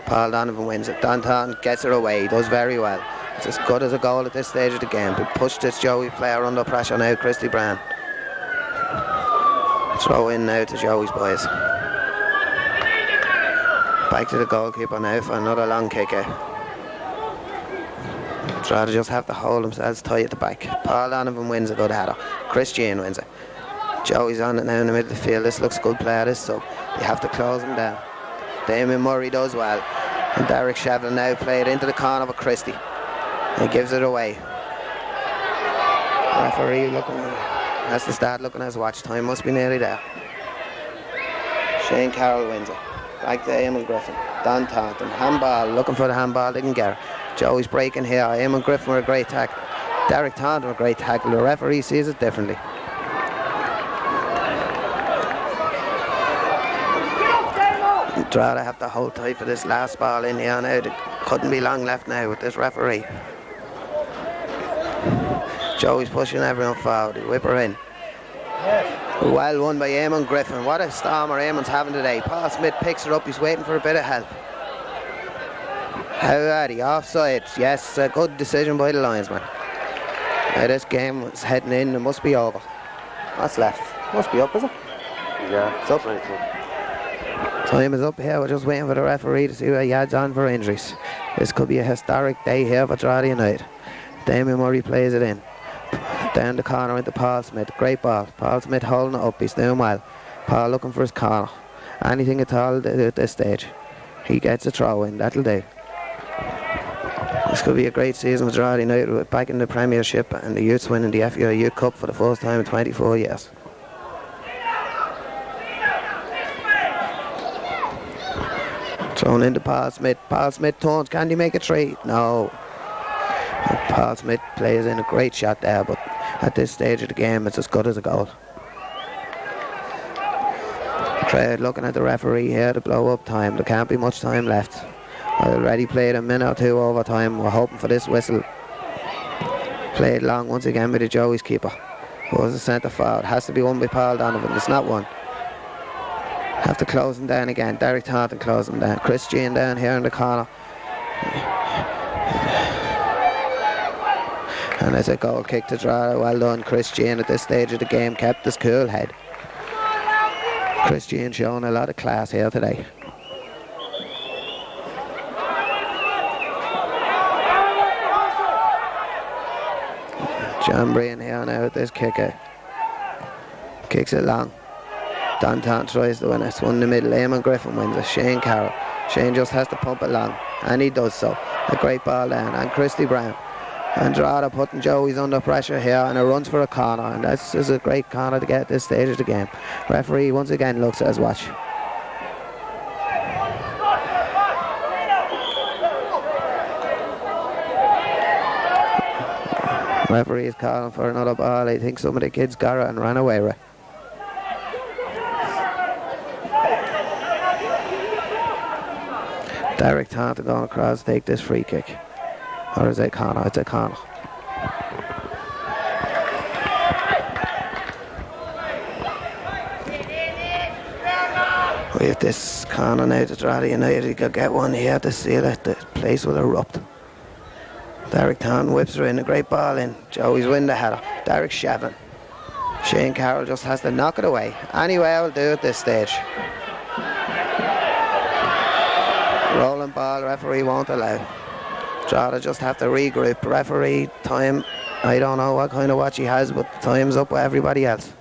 A: Paul Donovan wins it. Don Taunton gets it away. He does very well. It's as good as a goal at this stage of the game. But pushed this Joey player under pressure now, Christy Brown. Throw in now to Joey's boys. Back to the goalkeeper now for another long kick out. Drogheda just have to hold themselves tight at the back. Paul Donovan wins a good header. Chris Jean wins it. Joey's on it now in the middle of the field. This looks good play, this, so they have to close him down. Damien Murray does well. And Derek Shevlin now played into the corner for Christie. He gives it away. Referee has to start looking at his watch. Time must be nearly there. Shane Carroll wins it. Back to Eamon Griffin. Don Taunton. Handball. Looking for the handball. They can get it. Joey's breaking here. Eamon Griffin with a great tackle. Derek Taunton with a great tackle. The referee sees it differently. Drogheda have to hold tight for this last ball in here now. The Couldn't be long left now with this referee. Joey's pushing everyone forward. He'll whip her in. Well won by Eamon Griffin. What a stormer Eamon's having today. Paul Smith picks her up. He's waiting for a bit of help. How are he? Offside. Yes, a good decision by the linesman. Now this game is heading in. It must be over. What's left? Must be up, is it?
C: Yeah,
A: It's up. Time is up here. We're just waiting for the referee to see where he adds on for injuries. This could be a historic day here for Drogheda United. Damien Murray plays it in. Down the corner into Paul Smith. Great ball. Paul Smith holding it up. He's doing well. Paul looking for his corner. Anything at all at this stage. He gets a throw in. That'll do. This could be a great season for Drogheda United, back in the Premiership and the youths winning the FAI Youth Cup for the first time in 24 years. Thrown into Paul Smith. Paul Smith turns. Can he make a three? No. Paul Smith plays in a great shot there, but at this stage of the game it's as good as a goal. Trade looking at the referee here to blow up time. There can't be much time left. I already played a minute or two overtime. We're hoping for this whistle. Played long once again by the Joey's keeper. Was a centre forward. Has to be won by Paul Donovan. It's not one. Have to close him down again. Derek Taunton close him down. Chris Jean down here in the corner. And it's a goal kick to Drogheda. Well done, Chris Jean at this stage of the game. Kept his cool head. Chris Jean showing a lot of class here today. John Breen here now with this kicker. Kicks it long. Don Tant tries to win it. It's one in the middle. Eamon Griffin wins it. Shane Carroll. Shane just has to pump it long. And he does so. A great ball down. And Christy Brown. And Drogheda putting Joey's under pressure here. And it runs for a corner. And this is a great corner to get at this stage of the game. Referee once again looks at his watch. Referee is calling for another ball. I think some of the kids got it and ran away with it. Derek Taunton going across to take this free kick. Or is it a corner? It's a corner. We have this corner now to Drogheda United. He could get one here to seal it. The place will erupt. Derek Taunton whips her in, a great ball in. Joey's win the header. Derek Shevlin. Shane Carroll just has to knock it away. Anyway, I'll do at this stage. Rolling ball, referee won't allow. Drogheda just have to regroup. Referee, time, I don't know what kind of watch he has, but time's up with everybody else.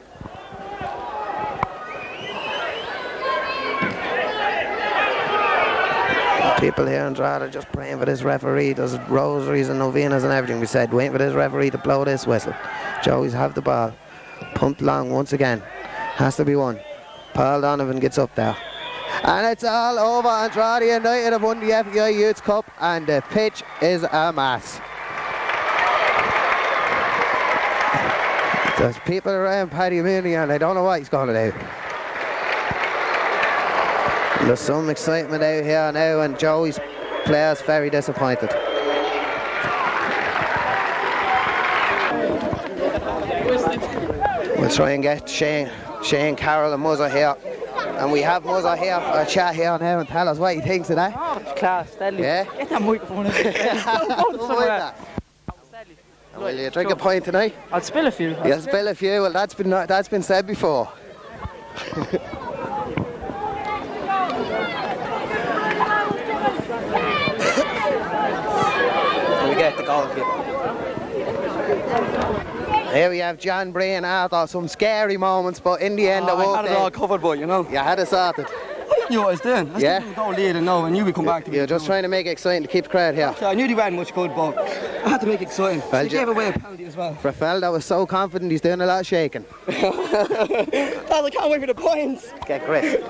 A: People here in Drogheda just praying for this referee. There's rosaries and novenas and everything. We said waiting for this referee to blow this whistle. Joey's have the ball. Pumped long once again. Has to be won. Paul Donovan gets up there. And it's all over. And Drogheda United have won the FAI Youth Cup. And the pitch is a mess. There's people around Paddy Mooney and I don't know what he's going to do. There's some excitement out here now and Joey's players very disappointed. We'll try and get Shane Carroll and Muzzer here. And we have Muzzer here for a chat here now and tell us what he thinks of that.
D: Oh, it's class, deadly.
A: Yeah?
D: Get that microphone in there.
A: Will you drink a pint tonight?
D: I'll spill a few.
A: You'll spill a few. Well, that's been said before. We get the goalkeeper. Here we have John Breen after some scary moments, but in the end,
E: I had it all covered, but you know.
A: You had it sorted.
E: I knew what I was doing. I was
A: Yeah.
E: thinking go lead and no, I knew we'd come back to me.
A: You're just trying to make it exciting to keep the crowd here.
E: I knew they weren't much good, but I had to make it exciting.
A: Well,
E: They gave away a penalty as well.
A: For a fella that was so confident, he's doing a lot of shaking.
E: Dad, I can't wait for the points.
A: Get grip.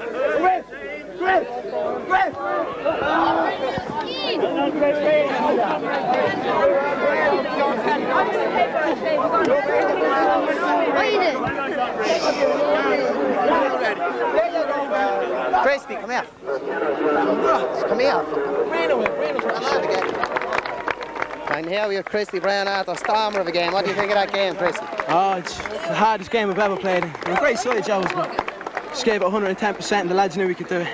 A: Christy, come here. Come here. And here we have Christy Brown at the stormer of a game. What do you think of that game, Christy?
E: Oh, it's the hardest game we've ever played. We're a great side, Joes, but just gave it 110% and the lads knew we could do it.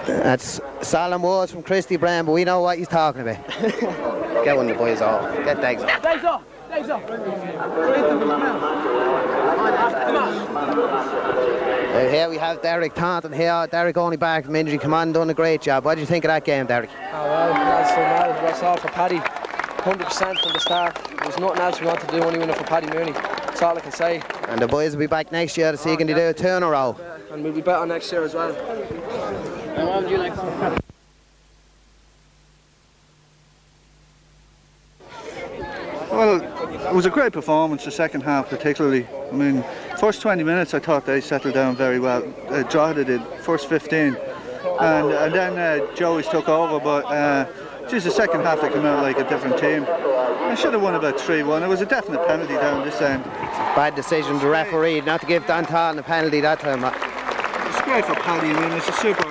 A: That's solemn words from Christy Brown, but we know what he's talking about. Get one of the boys off. Get Dags off.
E: Dags off! Dags off!
A: Here we have Derek Taunton here. Derek only back from injury. Come on, done a great job. What did you think of that game, Derek?
E: Oh well, that's so mad. That's all for Paddy. 100% from the start. There's nothing else we want to do, only win it for Paddy Mooney. That's all I can say.
A: And the boys will be back next year to see can they do a 2 in a row.
E: And we'll be better next year as well.
D: And what would you like?
C: Well, it was a great performance, the second half particularly. I mean, first 20 minutes I thought they settled down very well. Drogheda did, first 15. And then Joey's took over, but just the second half they came out like a different team. I should have won about 3-1. It was a definite penalty down this end.
A: Bad decision, the referee, not to give Dan Taunton a penalty that time.
C: It's great for Paddy. I mean, it's a super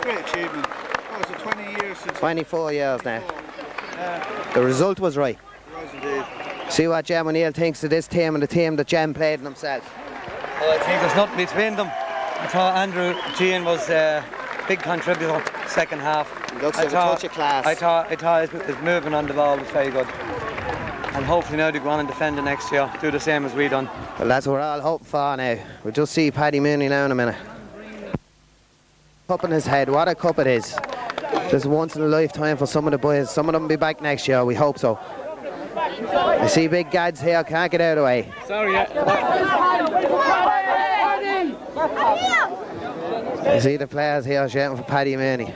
C: great achievement. What was it, 20 years since?
A: 24 years now. The result was right.
C: It was indeed.
A: See what Jem O'Neill thinks of this team and the team that Jem played in himself.
F: Well, I think there's nothing between them. I thought Andrew Jean was a big contributor second half.
A: He looks like a touch of class.
F: I thought his movement on the ball was very good. And hopefully now they go on and defend the next year, do the same as we done.
A: Well, that's what we're all hoping for now. We'll just see Paddy Mooney now in a minute. Cup in his head, what a cup it is. This is once in a lifetime for some of the boys. Some of them will be back next year, we hope so. I see big gads here, can't get out of the way.
D: Sorry,
A: I see the players here shouting for Paddy Mooney.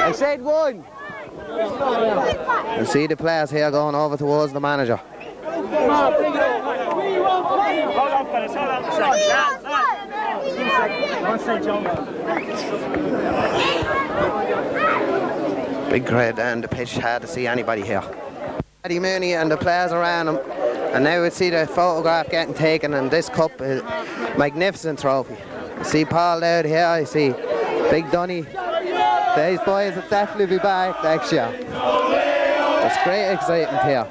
A: I said one. I see the players here going over towards the manager. Big crowd down the pitch, hard to see anybody here. Paddy Mooney and the players around him, and now we see the photograph getting taken, and this cup is a magnificent trophy. You see Paul Dowd here, you see Big Dunny. These boys will definitely be back next year. It's great excitement here.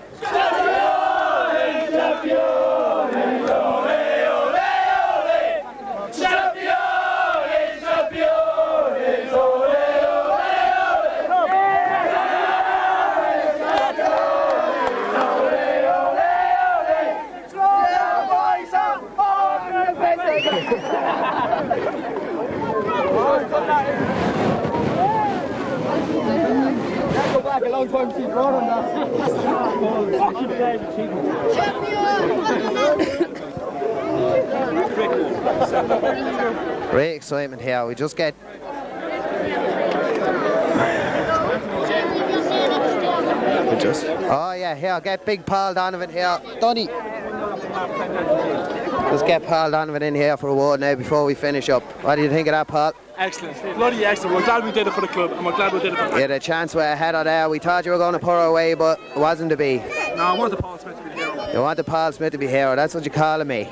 A: Great excitement here. We just get oh yeah, here, get big Paul Donovan here. Dunny. Just get Paul Donovan in here for a word now before we finish up. What do you think of that, Paul?
G: Excellent, bloody excellent. We're glad we did it for the club, and we're glad we did it for
A: You had a chance we're ahead of there. We thought you were going to put her away, but it wasn't to be.
G: No, I wanted Paul Smith to be the hero.
A: You wanted Paul Smith to be hero, that's what you're calling me.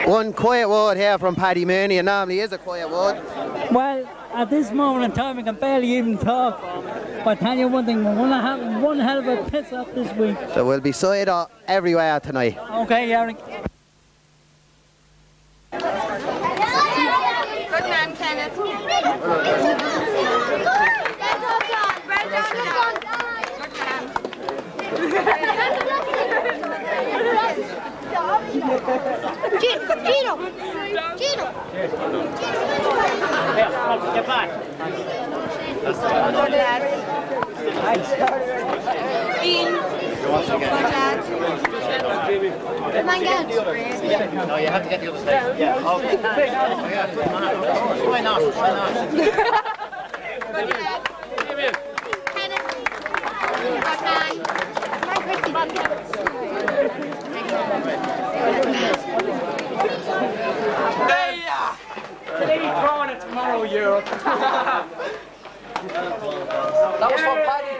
A: One quiet word here from Paddy Mooney, and normally is a quiet word.
H: Well, at this moment in time, I can barely even talk. But I tell you one thing, we're going to have one hell of a piss up this week.
A: So we'll be side up everywhere tonight.
H: Okay, Eric.
I: Good man, Kenneth. Gino.
D: Get back.
I: Good lad. Ian. Good lad. Come on, get.
B: No, you have to get the other side. Yeah, okay. Why not?
I: Good lad. Kenneth. Good man.
G: Today throwing it tomorrow, Europe.
F: That was for Paddy.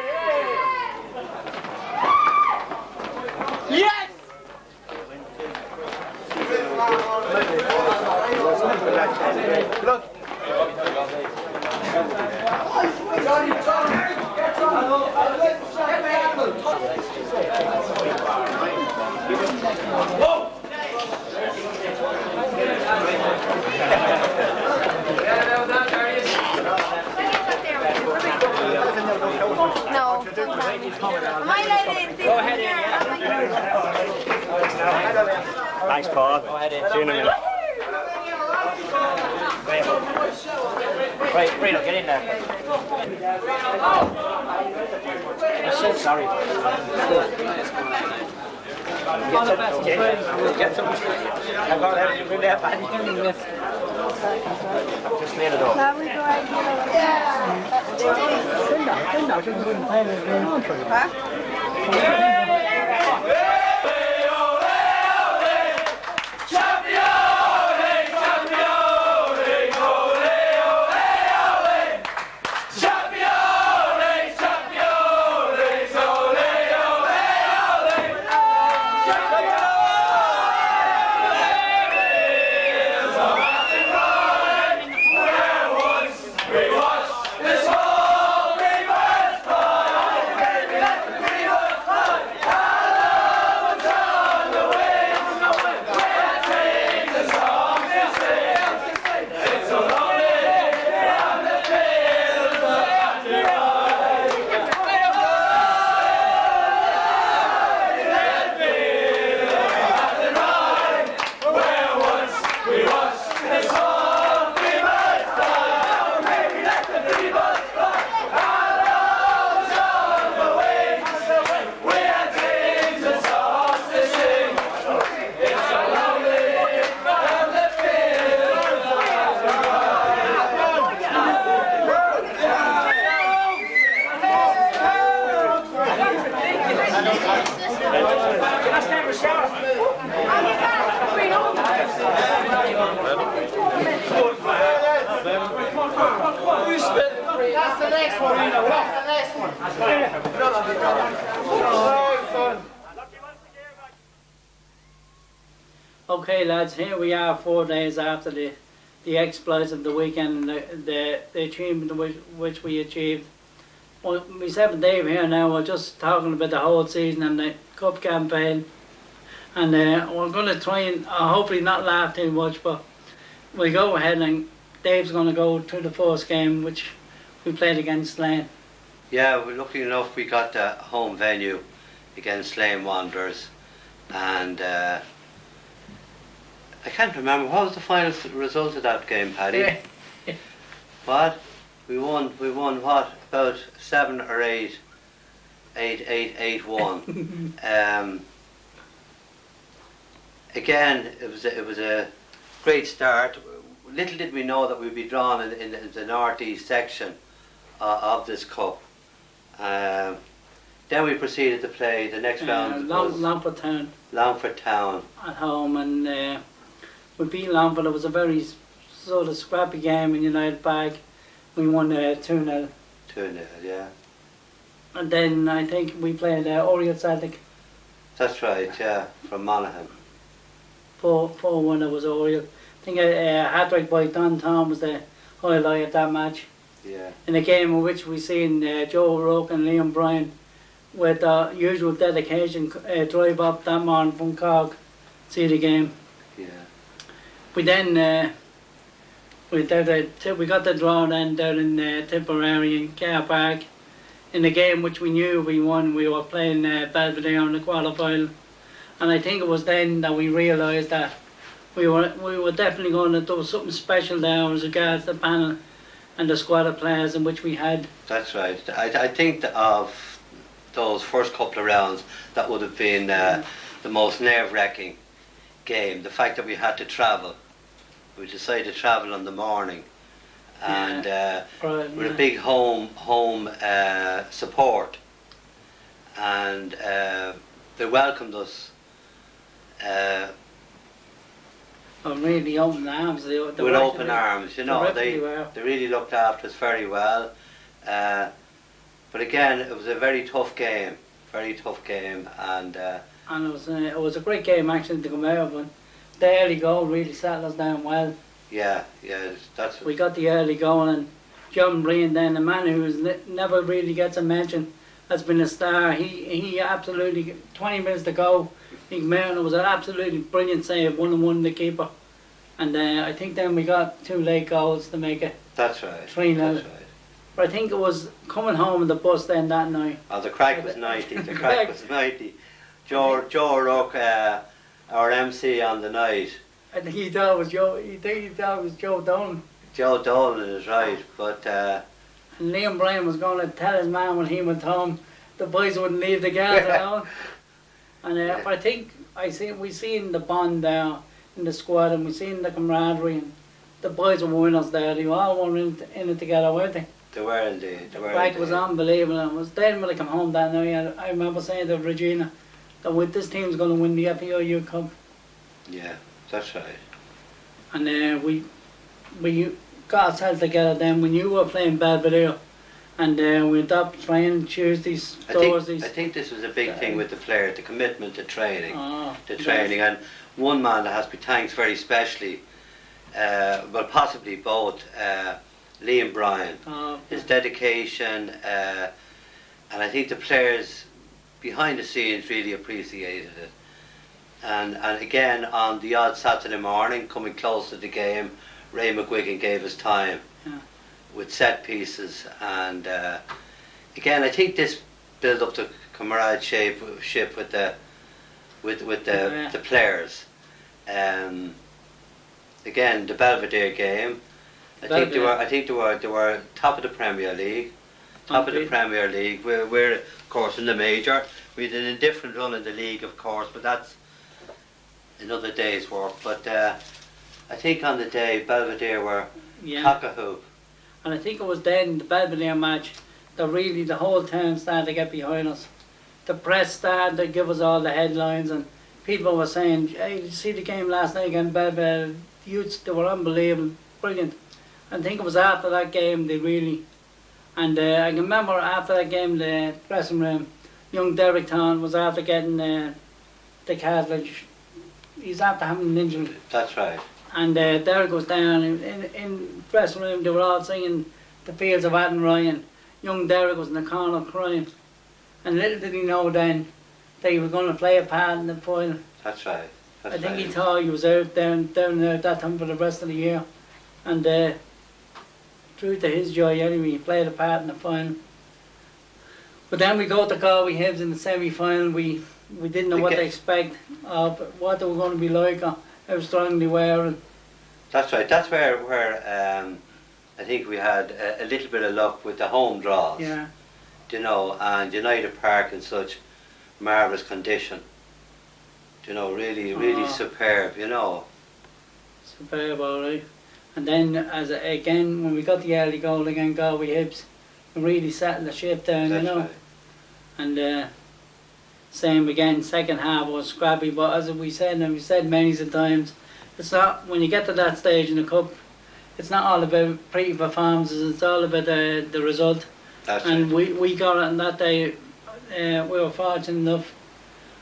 I: No. Am I allowed in? Go ahead in.
J: Thanks, Paul. Go ahead in. See you in a minute. Right, Reno, get in there. I said sorry. Get some. I've got everything in there, Paddy. Just clear it up.
H: Okay lads, here we are 4 days after the exploits of the weekend and the achievement which we achieved. Well, myself and Dave here now, we're just talking about the whole season and the cup campaign, and we're going to try and hopefully not laugh too much, but we'll go ahead and Dave's going to go to the first game which we played against Slane.
K: Yeah, we're lucky enough we got the home venue against Slane Wanderers, and I can't remember, what was the final result of that game, Paddy? What? We won what? About 7 or 8. 8-1. Again, it was a great start. Little did we know that we'd be drawn in the northeast section of this cup. Then we proceeded to play the next round.
H: Longford Town.
K: Longford Town.
H: At home, and we beat Longford. It was a very sort of scrappy game in United Park. We won 2-0.
K: 2-0, yeah.
H: And then I think we played Oriel Celtic.
K: That's right, yeah, from Monaghan.
H: 4-1 it was Oriel. I think a hat-trick by Don Tom was the highlight of that match.
K: Yeah.
H: In a game in which we seen Joe O'Rourke and Liam Bryan with the usual dedication drive up that morning from Cork, see the game.
K: Yeah.
H: We then we got the draw then down in Tipperary in Car Park in a game which we knew we won. We were playing Belvedere in the quarterfinal, and I think it was then that we realised that we were definitely going to do something special there as regards the panel and the squad of players in which we had.
K: That's right. I think that of those first couple of rounds, that would have been the most nerve-wracking game. The fact that we had to travel. We decided to travel in the morning, and with a big home support, and they welcomed us.
H: Really open arms.
K: With open arms, you know, they really looked after us very well. But again, it was a very tough game, and
H: it was a great game actually to come out of, and the early goal really settled us down well.
K: Yeah, that's.
H: We got the early goal, and John Breen, then a man who never really gets a mention, has been a star. He absolutely, 20 minutes to go, he came out and it was an absolutely brilliant save, 1-1 the keeper. And I think then we got 2 late goals to make it.
K: That's right.
H: 3-0.
K: That's right.
H: But I think it was coming home on the bus then that night.
K: Oh, the crack was 90. The crack was 90. Joe Rook, our MC on the night.
H: I think he thought it was Joe. He thought it was Joe Dolan.
K: Joe Dolan is right, but
H: and Liam Bryan was going to tell his man when he went home the boys wouldn't leave the guards alone. And but I think we seen the bond there in the squad, and we seen the camaraderie, and the boys were winners there. They all were in it together, weren't they?
K: They were indeed.
H: The crack was unbelievable. And it was then when I come home that night, I remember saying to Regina that this team's going to win the FAI Youth Cup.
K: Yeah, that's right.
H: And we got ourselves together then. We knew we were playing Belvedere, and we went up training Tuesdays, Thursdays.
K: I think this was a big thing with the players, the commitment to training.
H: Yes.
K: And one man that has to be thanked very specially, well, possibly both, Liam Bryan, his dedication, and I think the players behind the scenes really appreciated it. And again, on the odd Saturday morning, coming close to the game, Ray McGuigan gave us time with set pieces, and again, I think this built up the comradeship with the players. Again, the Belvedere game. I think they were top of the Premier League. We're of course in the major. We did a different run in the league, of course, but that's another day's work. But I think on the day Belvedere were cock-a-hoop.
H: And I think it was then the Belvedere match that really the whole town started to get behind us. The press started to give us all the headlines, and people were saying, "Hey, did you see the game last night against Belvedere? The youths, they were unbelievable, brilliant." I think it was after that game they really, and I can remember after that game the dressing room, young Derek Town was after getting the cartilage. He's after having an injury.
K: That's right.
H: And Derek was down in the dressing room. They were all singing "The Fields of Adam Ryan." Young Derek was in the corner crying, and little did he know then that he was going to play a part in the final.
K: That's right.
H: I think he thought he was out down there at that time for the rest of the year, and true to his joy anyway, he played a part in the final. But then we go to Galway Hibs in the semi-final. We didn't know what to expect of what they were going to be like, or how strong they were. And
K: that's right. That's where I think we had a little bit of luck with the home draws.
H: Yeah.
K: You know, and United Park in such marvellous condition. You know, really superb. You know.
H: Superb, all right. And then, again, when we got the early goal against Galway Hibs, we really settled the ship down,
K: That's
H: you know.
K: Right.
H: And same again, second half was scrappy, but as we said, and we said many times, it's not, when you get to that stage in the cup, it's not all about pretty performances, it's all about the result.
K: That's
H: and
K: right.
H: we got it on that day, we were fortunate enough.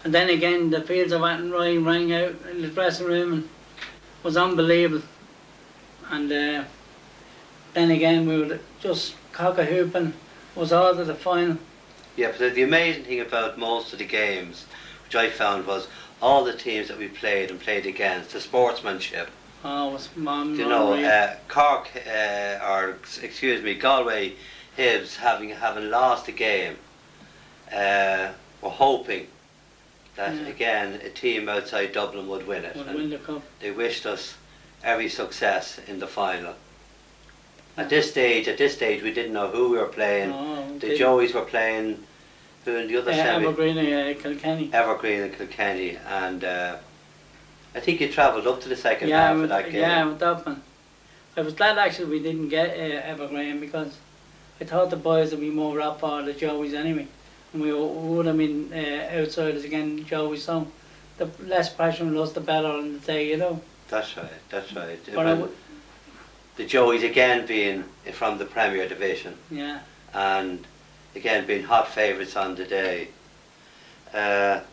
H: And then again, the Fields of Atton Ryan rang out in the dressing room and was unbelievable. And then again, we were just cock-a-hooping, was all to the final.
K: Yeah, but the amazing thing about most of the games, which I found, was all the teams that we played and played against, the sportsmanship.
H: Oh, it was
K: you know, Galway Hibs, having lost the game, were hoping that again a team outside Dublin would win it.
H: Would win the cup.
K: They wished us every success in the final. At this stage, we didn't know who we were playing. The Joeys were playing, who in the other semi?
H: Evergreen and Kilkenny.
K: Evergreen and Kilkenny, and I think you travelled up to the second half of that game.
H: Yeah, I went up, and I was glad actually we didn't get Evergreen, because I thought the boys would be more up for the Joeys anyway, and we would have been outsiders again, Joeys. So the less pressure on us, the better on the day, you know.
K: That's right. That's right.
H: But
K: the Joeys again being from the Premier Division.
H: Yeah.
K: And again being hot favourites on the day. But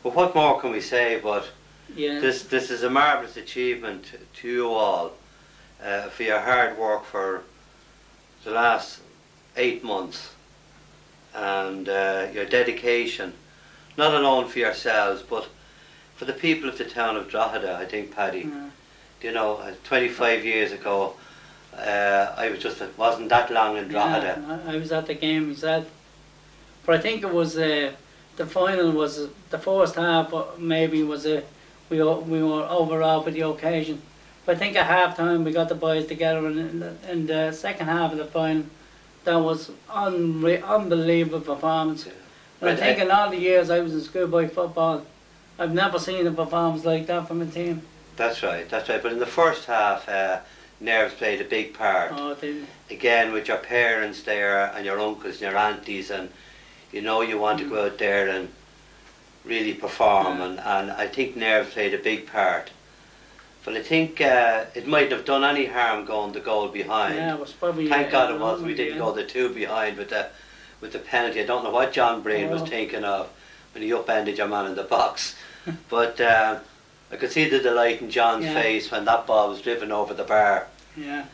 K: what more can we say? But this is a marvellous achievement to you all for your hard work for the last 8 months, and your dedication, not alone for yourselves, but for the people of the town of Drogheda. I think, Paddy, you know, 25 years ago, I wasn't that long in Drogheda.
H: Yeah, I was at the game, he said. But I think it was the final was the first half. Maybe was we were overall for the occasion. But I think at half time we got the boys together, and in the second half of the final, that was unbelievable performance.
K: Yeah.
H: And I think in all the years I was in schoolboy football, I've never seen a performance like that from a team.
K: That's right. But in the first half, nerves played a big part.
H: Oh,
K: Again, with your parents there and your uncles and your aunties, and you know you want to go out there and really perform, and I think nerves played a big part. But I think it mightn't have done any harm going the goal behind.
H: Yeah, it was probably.
K: Thank God it wasn't. We didn't go the 2 behind with the penalty. I don't know what John Breen was thinking of when he upended your man in the box. But I could see the delight in John's face when that ball was driven over the bar.
H: Yeah.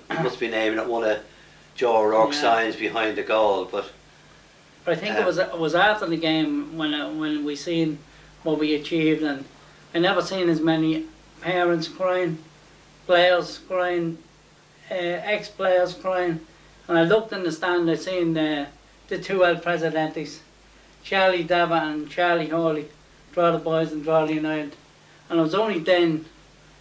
K: He must be naming it one of Joe O'Rourke's signs behind the goal. But
H: I think it was after the game when we seen what we achieved, and I never seen as many parents crying, players crying, ex-players crying. And I looked in the stand, I seen the two El Presidentes, Charlie Dava and Charlie Hawley, Drogheda boys and Drogheda United. And it was only then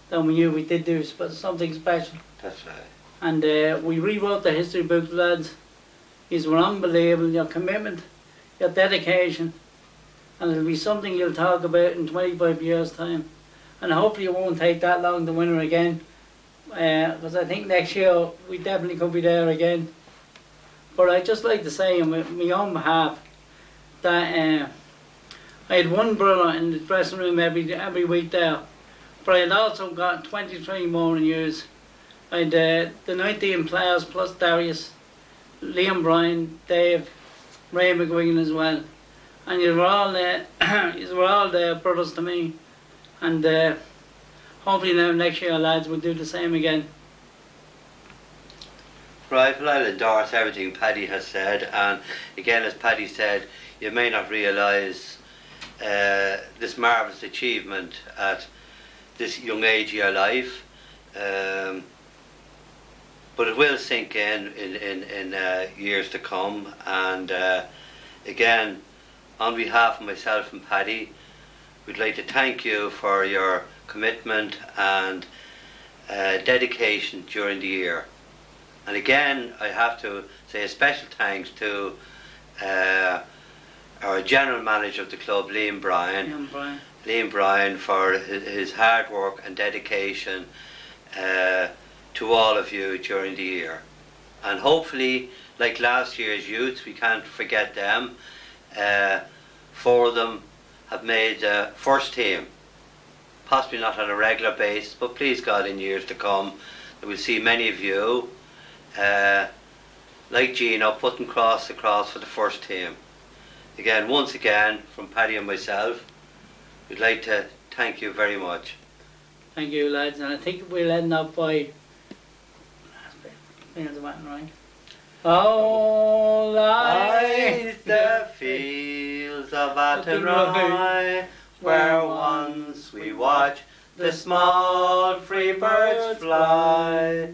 H: that we knew we did do something special.
K: That's right.
H: And we rewrote the history books, lads. These were unbelievable, your commitment, your dedication, and it'll be something you'll talk about in 25 years' time. And hopefully it won't take that long to win her again, because I think next year we definitely could be there again. But I'd just like to say on my own behalf that I had one brother in the dressing room every week there, but I had also got 23 more in years. I had the 19 players plus Darius, Liam Bryan, Dave, Ray McGuigan as well. And you were all there brothers to me. And hopefully now next year, lads, we'll do the same again.
K: Right, well, I'll endorse everything Paddy has said. And again, as Paddy said, you may not realise this marvellous achievement at this young age of your life. But it will sink in years to come. And again, on behalf of myself and Paddy, we'd like to thank you for your commitment and dedication during the year. And again, I have to say a special thanks to our general manager of the club, Liam Bryan. Liam Bryan for his hard work and dedication to all of you during the year. And hopefully, like last year's youth, we can't forget them. 4 of them have made the first team, possibly not on a regular basis, but please God, in years to come, we'll see many of you, like Gino, putting cross across for the first team. Again, once again, from Paddy and myself, we'd like to thank you very much.
H: Thank you, lads, and I think we'll end up by... right? Oh, lies
K: the fields of Athenry, where once we watched the small free birds fly.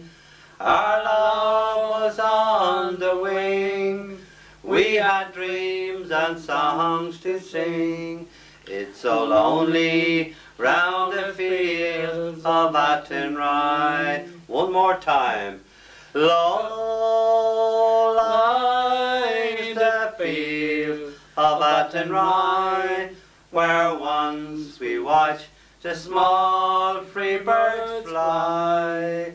K: Our love was on the wing, we had dreams and songs to sing. It's so lonely round the fields of Athenry. One more time. Low lies the field of Athenry, where once we watched the small free birds fly.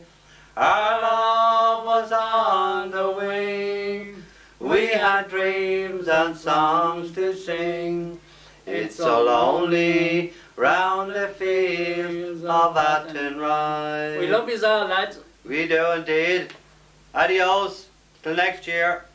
K: Our love was on the wing, we had dreams and songs to sing. It's so lonely round the fields of Athenry.
H: We love you all, lads.
K: We do indeed. Adios, till next year.